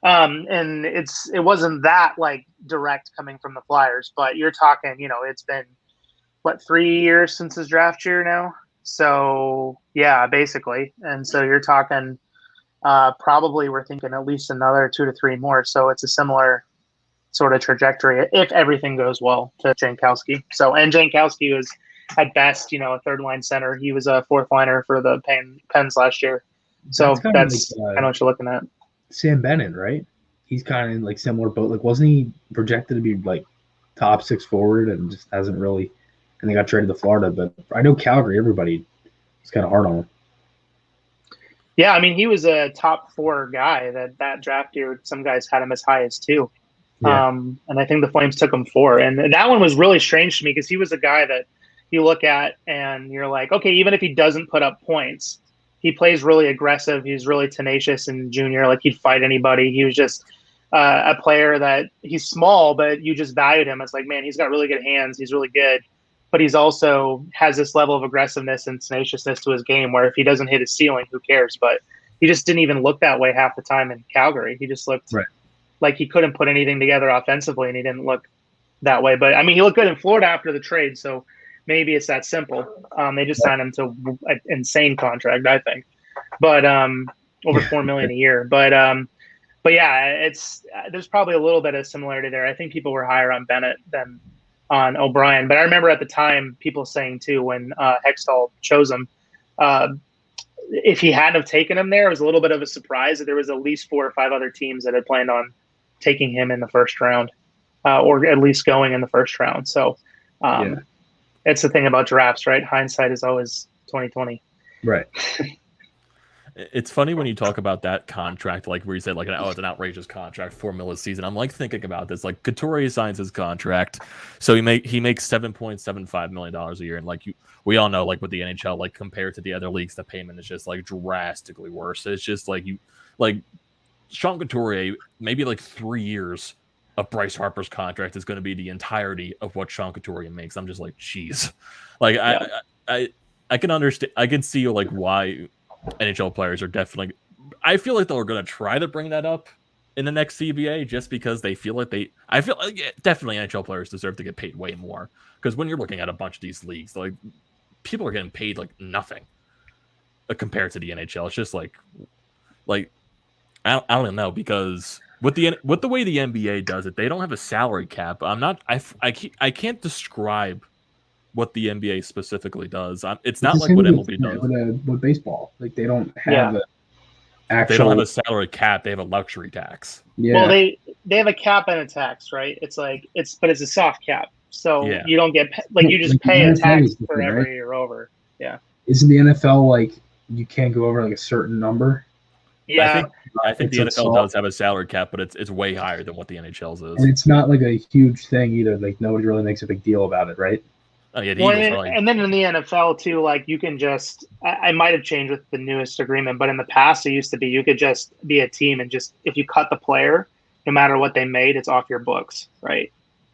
And it wasn't that like direct coming from the Flyers, but you're talking, it's been 3 years since his draft year now. So yeah, basically. And so you're talking, probably we're thinking at least another 2 to 3 more. So it's a similar sort of trajectory if everything goes well to Jankowski. So, and Jankowski was at best, a third line center. He was a fourth liner for the Pens last year. So that's kind of what you're looking at. Sam Bennett, right? He's kind of like similar boat. Like, wasn't he projected to be like top 6 forward and just hasn't really? And they got traded to Florida, but I know Calgary. Everybody is kind of hard on him. Yeah, I mean, he was a top 4 guy that draft year. Some guys had him as high as 2. Yeah. And I think the Flames took him 4. And that one was really strange to me because he was a guy that you look at and you're like, okay, even if he doesn't put up points, he plays really aggressive. He's really tenacious in junior. Like, he'd fight anybody. He was just a player that he's small, but you just valued him. It's like, man, he's got really good hands. He's really good. But he's also has this level of aggressiveness and tenaciousness to his game where if he doesn't hit his ceiling, who cares? But he just didn't even look that way half the time in Calgary. He just looked like he couldn't put anything together offensively, and he didn't look that way. But, I mean, he looked good in Florida after the trade, so maybe it's that simple. They just signed him to an insane contract, I think, but over $4 million a year. But yeah, there's probably a little bit of similarity there. I think people were higher on Bennett than on O'Brien, but I remember at the time people saying too when Hextall chose him, if he hadn't have taken him there, it was a little bit of a surprise that there was at least 4 or 5 other teams that had planned on taking him in the first round, or at least going in the first round. So. It's the thing about drafts, right? Hindsight is always 20/20. Right. It's funny when you talk about that contract, like where you said, like, oh, it's an outrageous contract, $4 million a season. I'm like thinking about this, like Couturier signs his contract, so he makes $7.75 million a year, and like we all know, like with the NHL, like compared to the other leagues, the payment is just like drastically worse. It's just like Sean Couturier, maybe like 3 years of Bryce Harper's contract is going to be the entirety of what Sean Couturier makes. I'm just like, geez, like I can understand, I can see like why NHL players are definitely. I feel like they're going to try to bring that up in the next CBA just because they feel like I feel like definitely NHL players deserve to get paid way more, because when you're looking at a bunch of these leagues, like people are getting paid like nothing compared to the NHL. It's just like I don't know, because with the way the NBA does it, they don't have a salary cap. I can't describe what the NBA specifically does. It's not like what MLB does. With baseball, like they don't have they don't have a salary cap. They have a luxury tax. Yeah. Well, they have a cap and a tax, right? But it's a soft cap, so you don't get you just pay a tax for every year over. Yeah. Isn't the NFL like you can't go over like a certain number? Yeah. I think the NFL does have a salary cap, but it's way higher than what the NHL's is. And it's not like a huge thing either. Like nobody really makes a big deal about it, right? Oh yeah, and then in the NFL too, like you can just I might have changed with the newest agreement, but in the past it used to be you could just be a team and just if you cut the player, no matter what they made, it's off your books, right?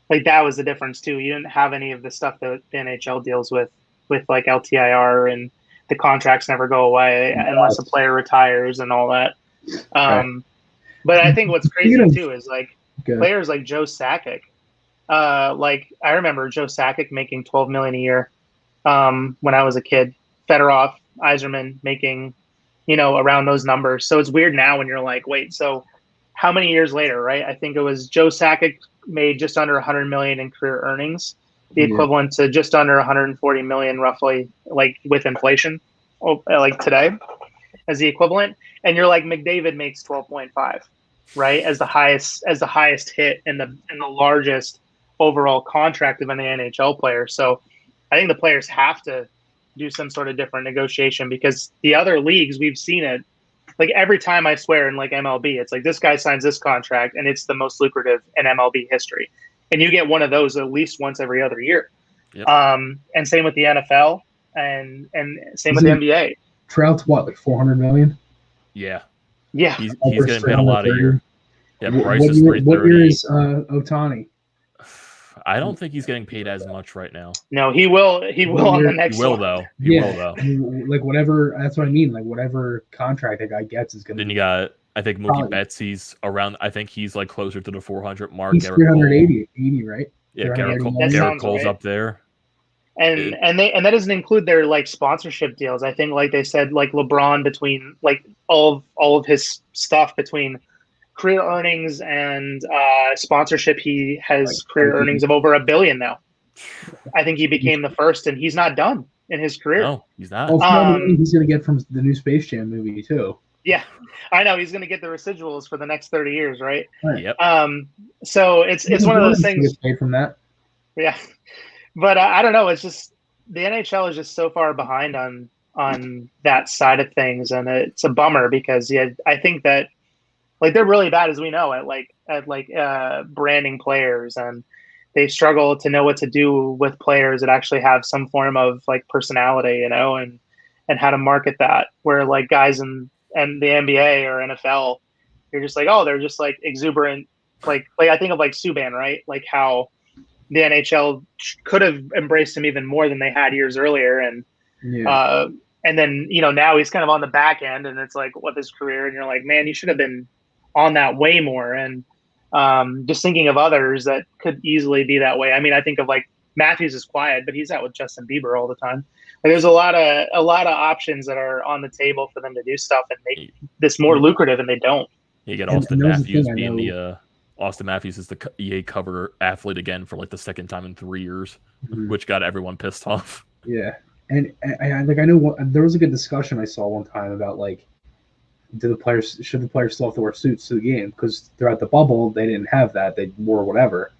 Like that was the difference too. You didn't have any of the stuff that the NHL deals with like LTIR, and the contracts never go away unless a player retires and all that. But I think what's crazy too is like players like Joe Sakic. Like I remember Joe Sakic making $12 million a year when I was a kid. Fedorov, Yzerman making, around those numbers. So it's weird now when you're like, wait, so how many years later, right? I think it was Joe Sakic made just under $100 million in career earnings, the equivalent to just under $140 million roughly, like with inflation, like today, as the equivalent. And you're like, McDavid makes 12.5, right, as the highest hit and the largest overall contract of any NHL player. So I think the players have to do some sort of different negotiation, because the other leagues, we've seen it like every time, I swear, in like MLB, it's like this guy signs this contract and it's the most lucrative in MLB history. And you get one of those at least once every other year. Yep. And same with the NFL and same with the NBA. Trout's what, like $400 million? Yeah. Yeah. He's getting paid a lot a year. Yeah, Bryce is what year is Ohtani? I don't think he's getting paid as much right now. No, he will. He will on the next one. He will though. Like whatever. That's what I mean. Like whatever contract that guy gets is going to. Then you got, I think Mookie Betts. He's around. I think he's like closer to the 400 mark. He's 380, right? Yeah, Garrett Cole's up there. And that doesn't include their like sponsorship deals. I think like they said, like LeBron, between like all of his stuff between career earnings and sponsorship, he has career earnings of over $1 billion now. I think he became the first, and he's not done in his career. No, he's not. He's going to get from the new Space Jam movie too. Yeah, I know he's going to get the residuals for the next 30 years, right? Yep. So it's one of those things. Get paid from that. Yeah, but I don't know. It's just the NHL is just so far behind on that side of things, and it's a bummer because I think that. Like they're really bad, as we know, at branding players, and they struggle to know what to do with players that actually have some form of like personality, and how to market that. Where like guys in the NBA or NFL, you're just like, oh, they're just like exuberant. Like I think of like Subban, right? Like how the NHL could have embraced him even more than they had years earlier, and then now he's kind of on the back end, and it's like what his career, and you're like, man, you should have been on that way more. And just thinking of others that could easily be that way. I mean, I think of like Matthews is quiet, but he's out with Justin Bieber all the time. Like, there's a lot of options that are on the table for them to do stuff and make this more lucrative, and they don't. You get Austin Matthews being Austin Matthews is the EA cover athlete again for like the second time in 3 years, which got everyone pissed off. Yeah, and I know there was a good discussion I saw one time about like, should the players still have to wear suits to the game? Because throughout the bubble, they didn't have that. They wore whatever.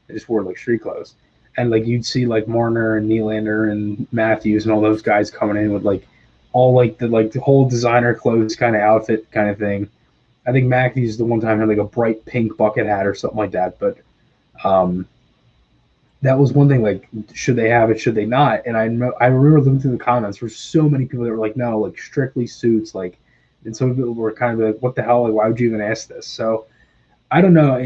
They just wore like street clothes. And like you'd see like Marner and Nylander and Matthews and all those guys coming in with like all like the whole designer clothes kind of outfit kind of thing. I think McAfee's the one time had like a bright pink bucket hat or something like that. But that was one thing. Like, should they have it? Should they not? And I remember looking through the comments. There were so many people that were like, no, like strictly suits. Like, and some people were kind of like, what the hell? Like, why would you even ask this? So I don't know.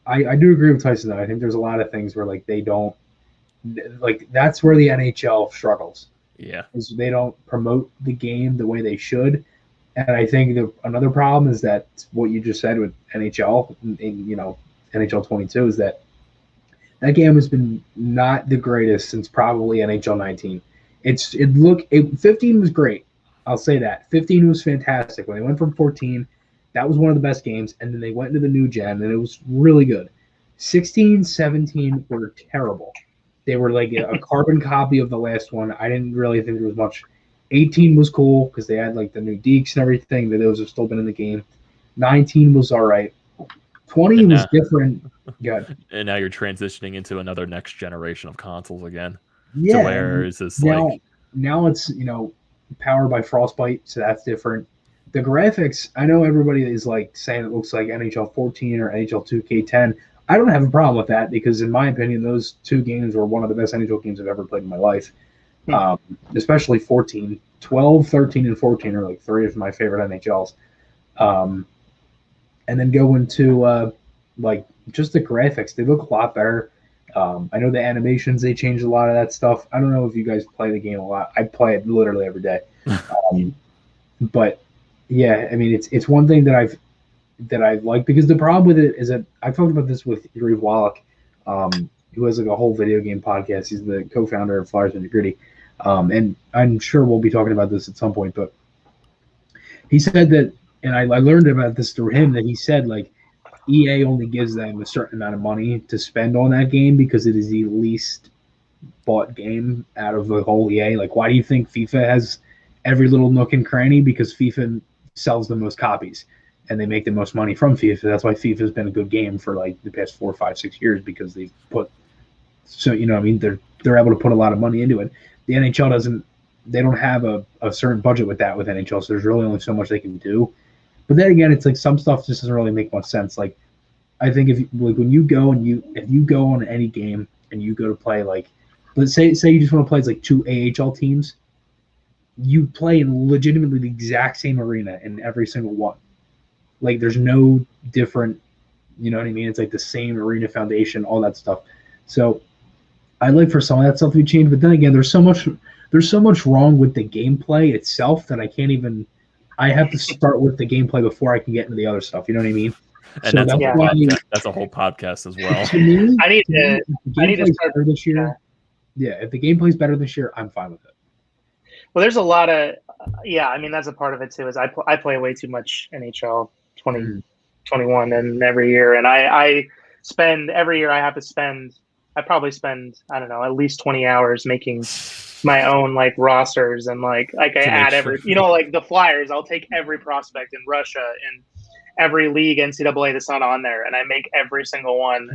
I do agree with Tyson though. I think there's a lot of things where like they don't like. That's where the NHL struggles. Yeah, is they don't promote the game the way they should. And I think another problem is that what you just said with NHL, NHL 22 is that game has been not the greatest since probably NHL 19. 15 was great. I'll say that. 15 was fantastic. When they went from 14, that was one of the best games. And then they went into the new gen, and it was really good. 16, 17 were terrible. They were like a carbon copy of the last one. I didn't really think there was much. 18 was cool because they had like the new deeks and everything. Those have still been in the game. 19 was all right. 20 was different. Good. And now you're transitioning into another next generation of consoles again. Yeah. So where is this now it's powered by Frostbite, so that's different. The graphics, I know everybody is like saying it looks like NHL 14 or NHL 2K10. I don't have a problem with that because, in my opinion, those two games were one of the best NHL games I've ever played in my life. Especially 14. 12, 13, and 14 are like three of my favorite NHLs. And then go into like just the graphics. They look a lot better. I know the animations, they changed a lot of that stuff. I don't know if you guys play the game a lot. I play it literally every day. But yeah, I mean, it's one thing that I've liked, because the problem with it is that I've talked about this with Yuri Wallach, who has like a whole video game podcast. He's the co-founder of Flyers and Gritty. And I'm sure we'll be talking about this at some point, but he said that, and I learned about this through him, that he said like EA only gives them a certain amount of money to spend on that game because it is the least bought game out of the whole EA. Like, why do you think FIFA has every little nook and cranny? Because FIFA sells the most copies and they make the most money from FIFA. That's why FIFA has been a good game for like the past 4, 5, 6 years, because they've put, so, you know what I mean, they're able to put a lot of money into it. The NHL they don't have a certain budget with that with NHL, so there's really only so much they can do. But then again, it's like some stuff just doesn't really make much sense. Like, I think if you go on any game and you go to play, like, let's say you just want to play as like two AHL teams, you play in legitimately the exact same arena in every single one. Like, there's no different, you know what I mean? It's like the same arena foundation, all that stuff. So I'd like for some of that stuff to be changed, but then again, there's so much wrong with the gameplay itself that I have to start with the gameplay before I can get into the other stuff. You know what I mean? And so that's a whole podcast as well. To me, I need to start better this year. Yeah, if the gameplay's better this year, I'm fine with it. Well, there's a lot of I mean, that's a part of it too. Is I play way too much NHL 2021 and every year, and I spend every year I probably spend, I don't know, at least 20 hours making my own like rosters, and like I add every, like the Flyers, I'll take every prospect in Russia and every league NCAA that's not on there, and I make every single one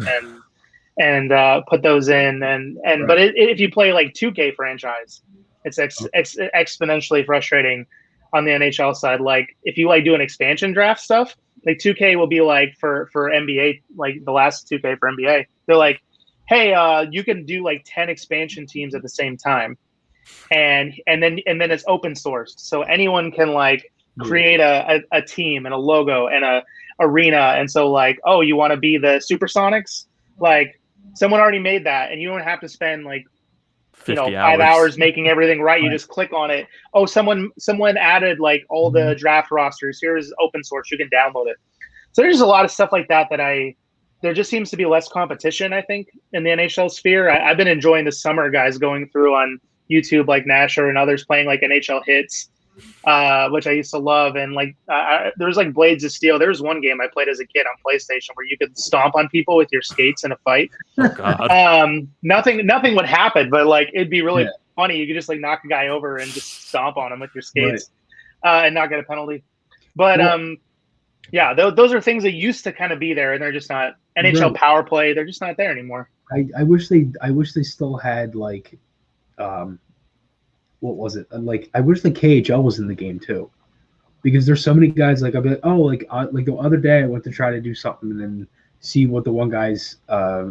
and put those in, and right. But if you play like 2K franchise, it's exponentially frustrating on the NHL side. Like, if you like do an expansion draft stuff, like 2K will be like for NBA, like the last 2K for NBA, they're like, hey, you can do like 10 expansion teams at the same time, and then it's open sourced, so anyone can like create a team and a logo and a arena. And so like, oh, you want to be the Supersonics? Like, someone already made that, and you don't have to spend like 5 hours making everything right. You just click on it. Oh, someone added like all the draft rosters. Here's open source. You can download it. So there's a lot of stuff like that there just seems to be less competition, I think, in the NHL sphere. I've been enjoying the summer guys going through on YouTube, like Nasher and others, playing like NHL hits, which I used to love. And like, there was like Blades of Steel. There was one game I played as a kid on PlayStation where you could stomp on people with your skates in a fight. Oh, God. Nothing would happen, but like, it'd be really funny. You could just like knock a guy over and just stomp on him with your skates, and not get a penalty. But those are things that used to kind of be there, and they're just not. NHL power play, they're just not there anymore. I wish they still had like what was it? Like I wish the KHL was in the game too, because there's so many guys. Like I'll be like, oh, like the other day I went to try to do something and then see what the one guy's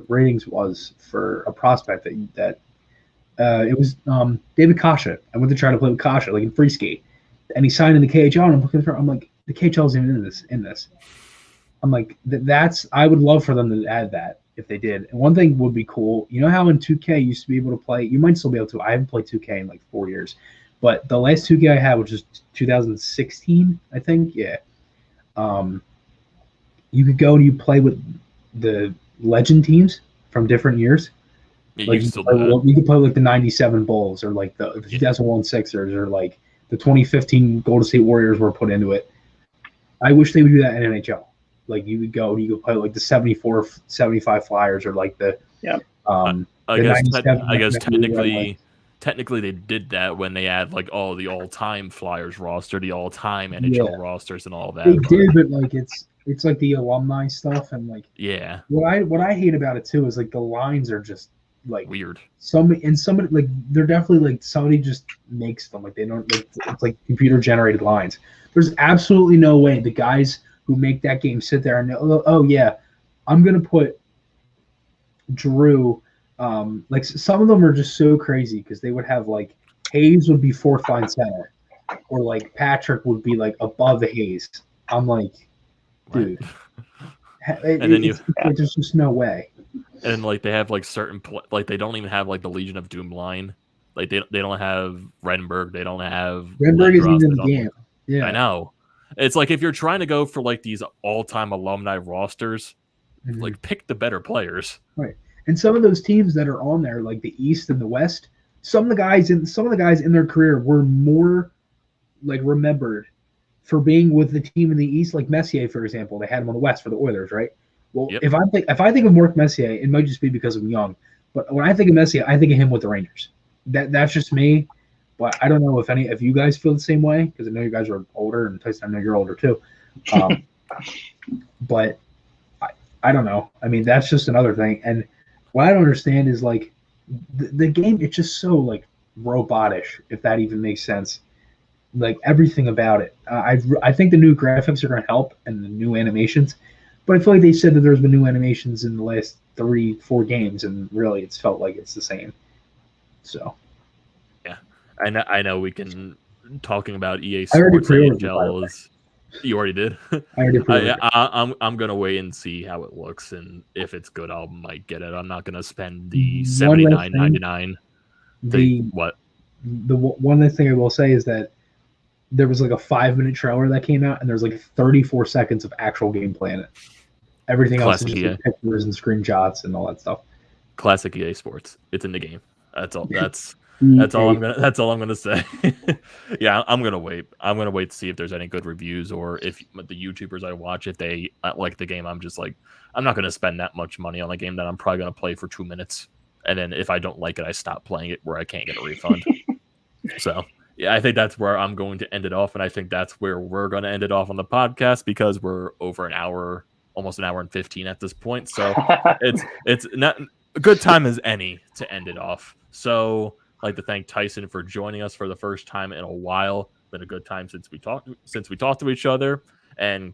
ratings was for a prospect that it was David Kasha. I went to try to play with Kasha like in free skate, and he signed in the KHL. And I'm looking for. I'm like, the KHL isn't in this. I'm like, that's. I would love for them to add that if they did. And one thing would be cool. You know how in 2K you used to be able to play. You might still be able to. I haven't played 2K in like 4 years, but the last 2K I had, which was 2016, I think. Yeah. You could go and you play with the legend teams from different years. Yeah, like you could play like the 97 Bulls or like the 2001 Sixers or like the 2015 Golden State Warriors were put into it. I wish they would do that in NHL. Like you could go and you could play like the 74, 75 Flyers or like the I guess technically they did that when they had like all the all-time Flyers roster, the all-time NHL rosters and all that. They did, but like it's like the alumni stuff and like what I hate about it too is like the lines are just like weird. Somebody like they're definitely like somebody just makes them like they don't like it's like computer generated lines. There's absolutely no way the guys who make that game sit there and oh yeah, I'm gonna put Drew. Like some of them are just so crazy because they would have like Hayes would be fourth line center, or like Patrick would be like above the Hayes. I'm like, dude, there's just no way. And like they have like certain like they don't even have like the Legion of Doom line. Like they don't have Renberg. They don't have Renberg isn't in the game. Yeah, I know. It's like if you're trying to go for like these all-time alumni rosters, like pick the better players. Right. And some of those teams that are on there, like the East and the West, some of the guys in their career were more like remembered for being with the team in the East, like Messier, for example. They had him on the West for the Oilers, right? Well, if I think of Mark Messier, it might just be because I'm young, but when I think of Messier, I think of him with the Rangers. That's just me. But I don't know if you guys feel the same way, because I know you guys are older, and Tyson, I know you're older too. But I don't know. I mean, that's just another thing. And what I don't understand is like the game. It's just so like robotish, if that even makes sense. Like everything about it. I think the new graphics are going to help and the new animations. But I feel like they said that there's been new animations in the last 3-4 games, and really it's felt like it's the same. So. Yeah. I know we can talking about EA Sports NHL is. You already did. I'm gonna wait and see how it looks, and if it's good, I might get it. I'm not gonna spend the $79.99. What? The one last thing I will say is that there was like a 5-minute trailer that came out, and there's like 34 seconds of actual gameplay in it. Everything else is just like pictures and screenshots and all that stuff. Classic EA Sports. It's in the game. That's all. That's all I'm gonna say. Yeah, I'm gonna wait. I'm gonna wait to see if there's any good reviews, or if the YouTubers I watch, if they like the game. I'm just like, I'm not gonna spend that much money on a game that I'm probably gonna play for 2 minutes, and then if I don't like it, I stop playing it where I can't get a refund. So yeah, I think that's where I'm going to end it off, and I think that's where we're gonna end it off on the podcast, because we're over an hour, almost an hour and 15 at this point. So it's not a good time as any to end it off. So I'd like to thank Tyson for joining us for the first time in a while. Been a good time since we talked to each other, and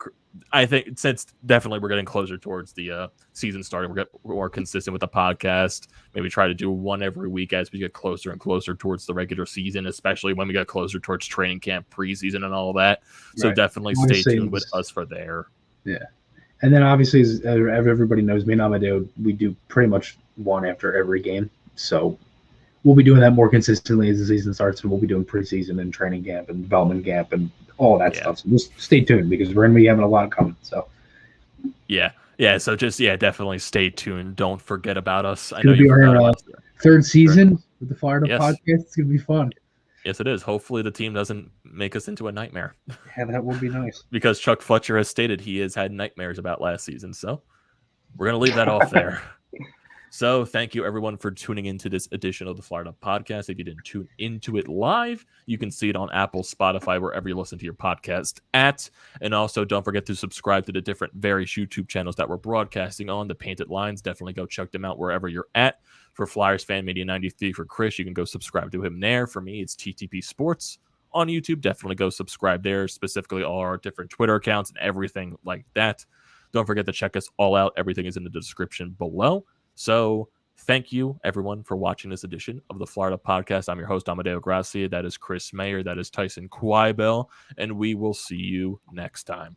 I think since definitely we're getting closer towards the season starting, we're getting more consistent with the podcast. Maybe try to do one every week as we get closer and closer towards the regular season, especially when we get closer towards training camp, preseason, and all that. So definitely stay tuned with us for there. Yeah, and then obviously, as everybody knows, me and Amedeo, we do pretty much one after every game. So we'll be doing that more consistently as the season starts, and we'll be doing preseason and training camp and development camp and all that stuff. So just stay tuned, because we're going to be having a lot coming. So yeah. So just definitely stay tuned. Don't forget about us. I know you're our third season with the Fired Up podcast. It's going to be fun. Yes, it is. Hopefully the team doesn't make us into a nightmare. Yeah, that would be nice. Because Chuck Fletcher has stated he has had nightmares about last season. So we're going to leave that off there. So thank you everyone for tuning into this edition of the Fired Up Podcast. If you didn't tune into it live, you can see it on Apple, Spotify, wherever you listen to your podcast at. And also don't forget to subscribe to the different various YouTube channels that we're broadcasting on. The Painted Lines, definitely go check them out wherever you're at. For Flyers Fan Media 93, for Chris, you can go subscribe to him there. For me, it's TTP Sports on YouTube. Definitely go subscribe there, specifically all our different Twitter accounts and everything like that. Don't forget to check us all out. Everything is in the description below. So thank you, everyone, for watching this edition of the Florida Podcast. I'm your host, Amedeo Grassia. That is Chris Maher. That is Tyson Quibel. And we will see you next time.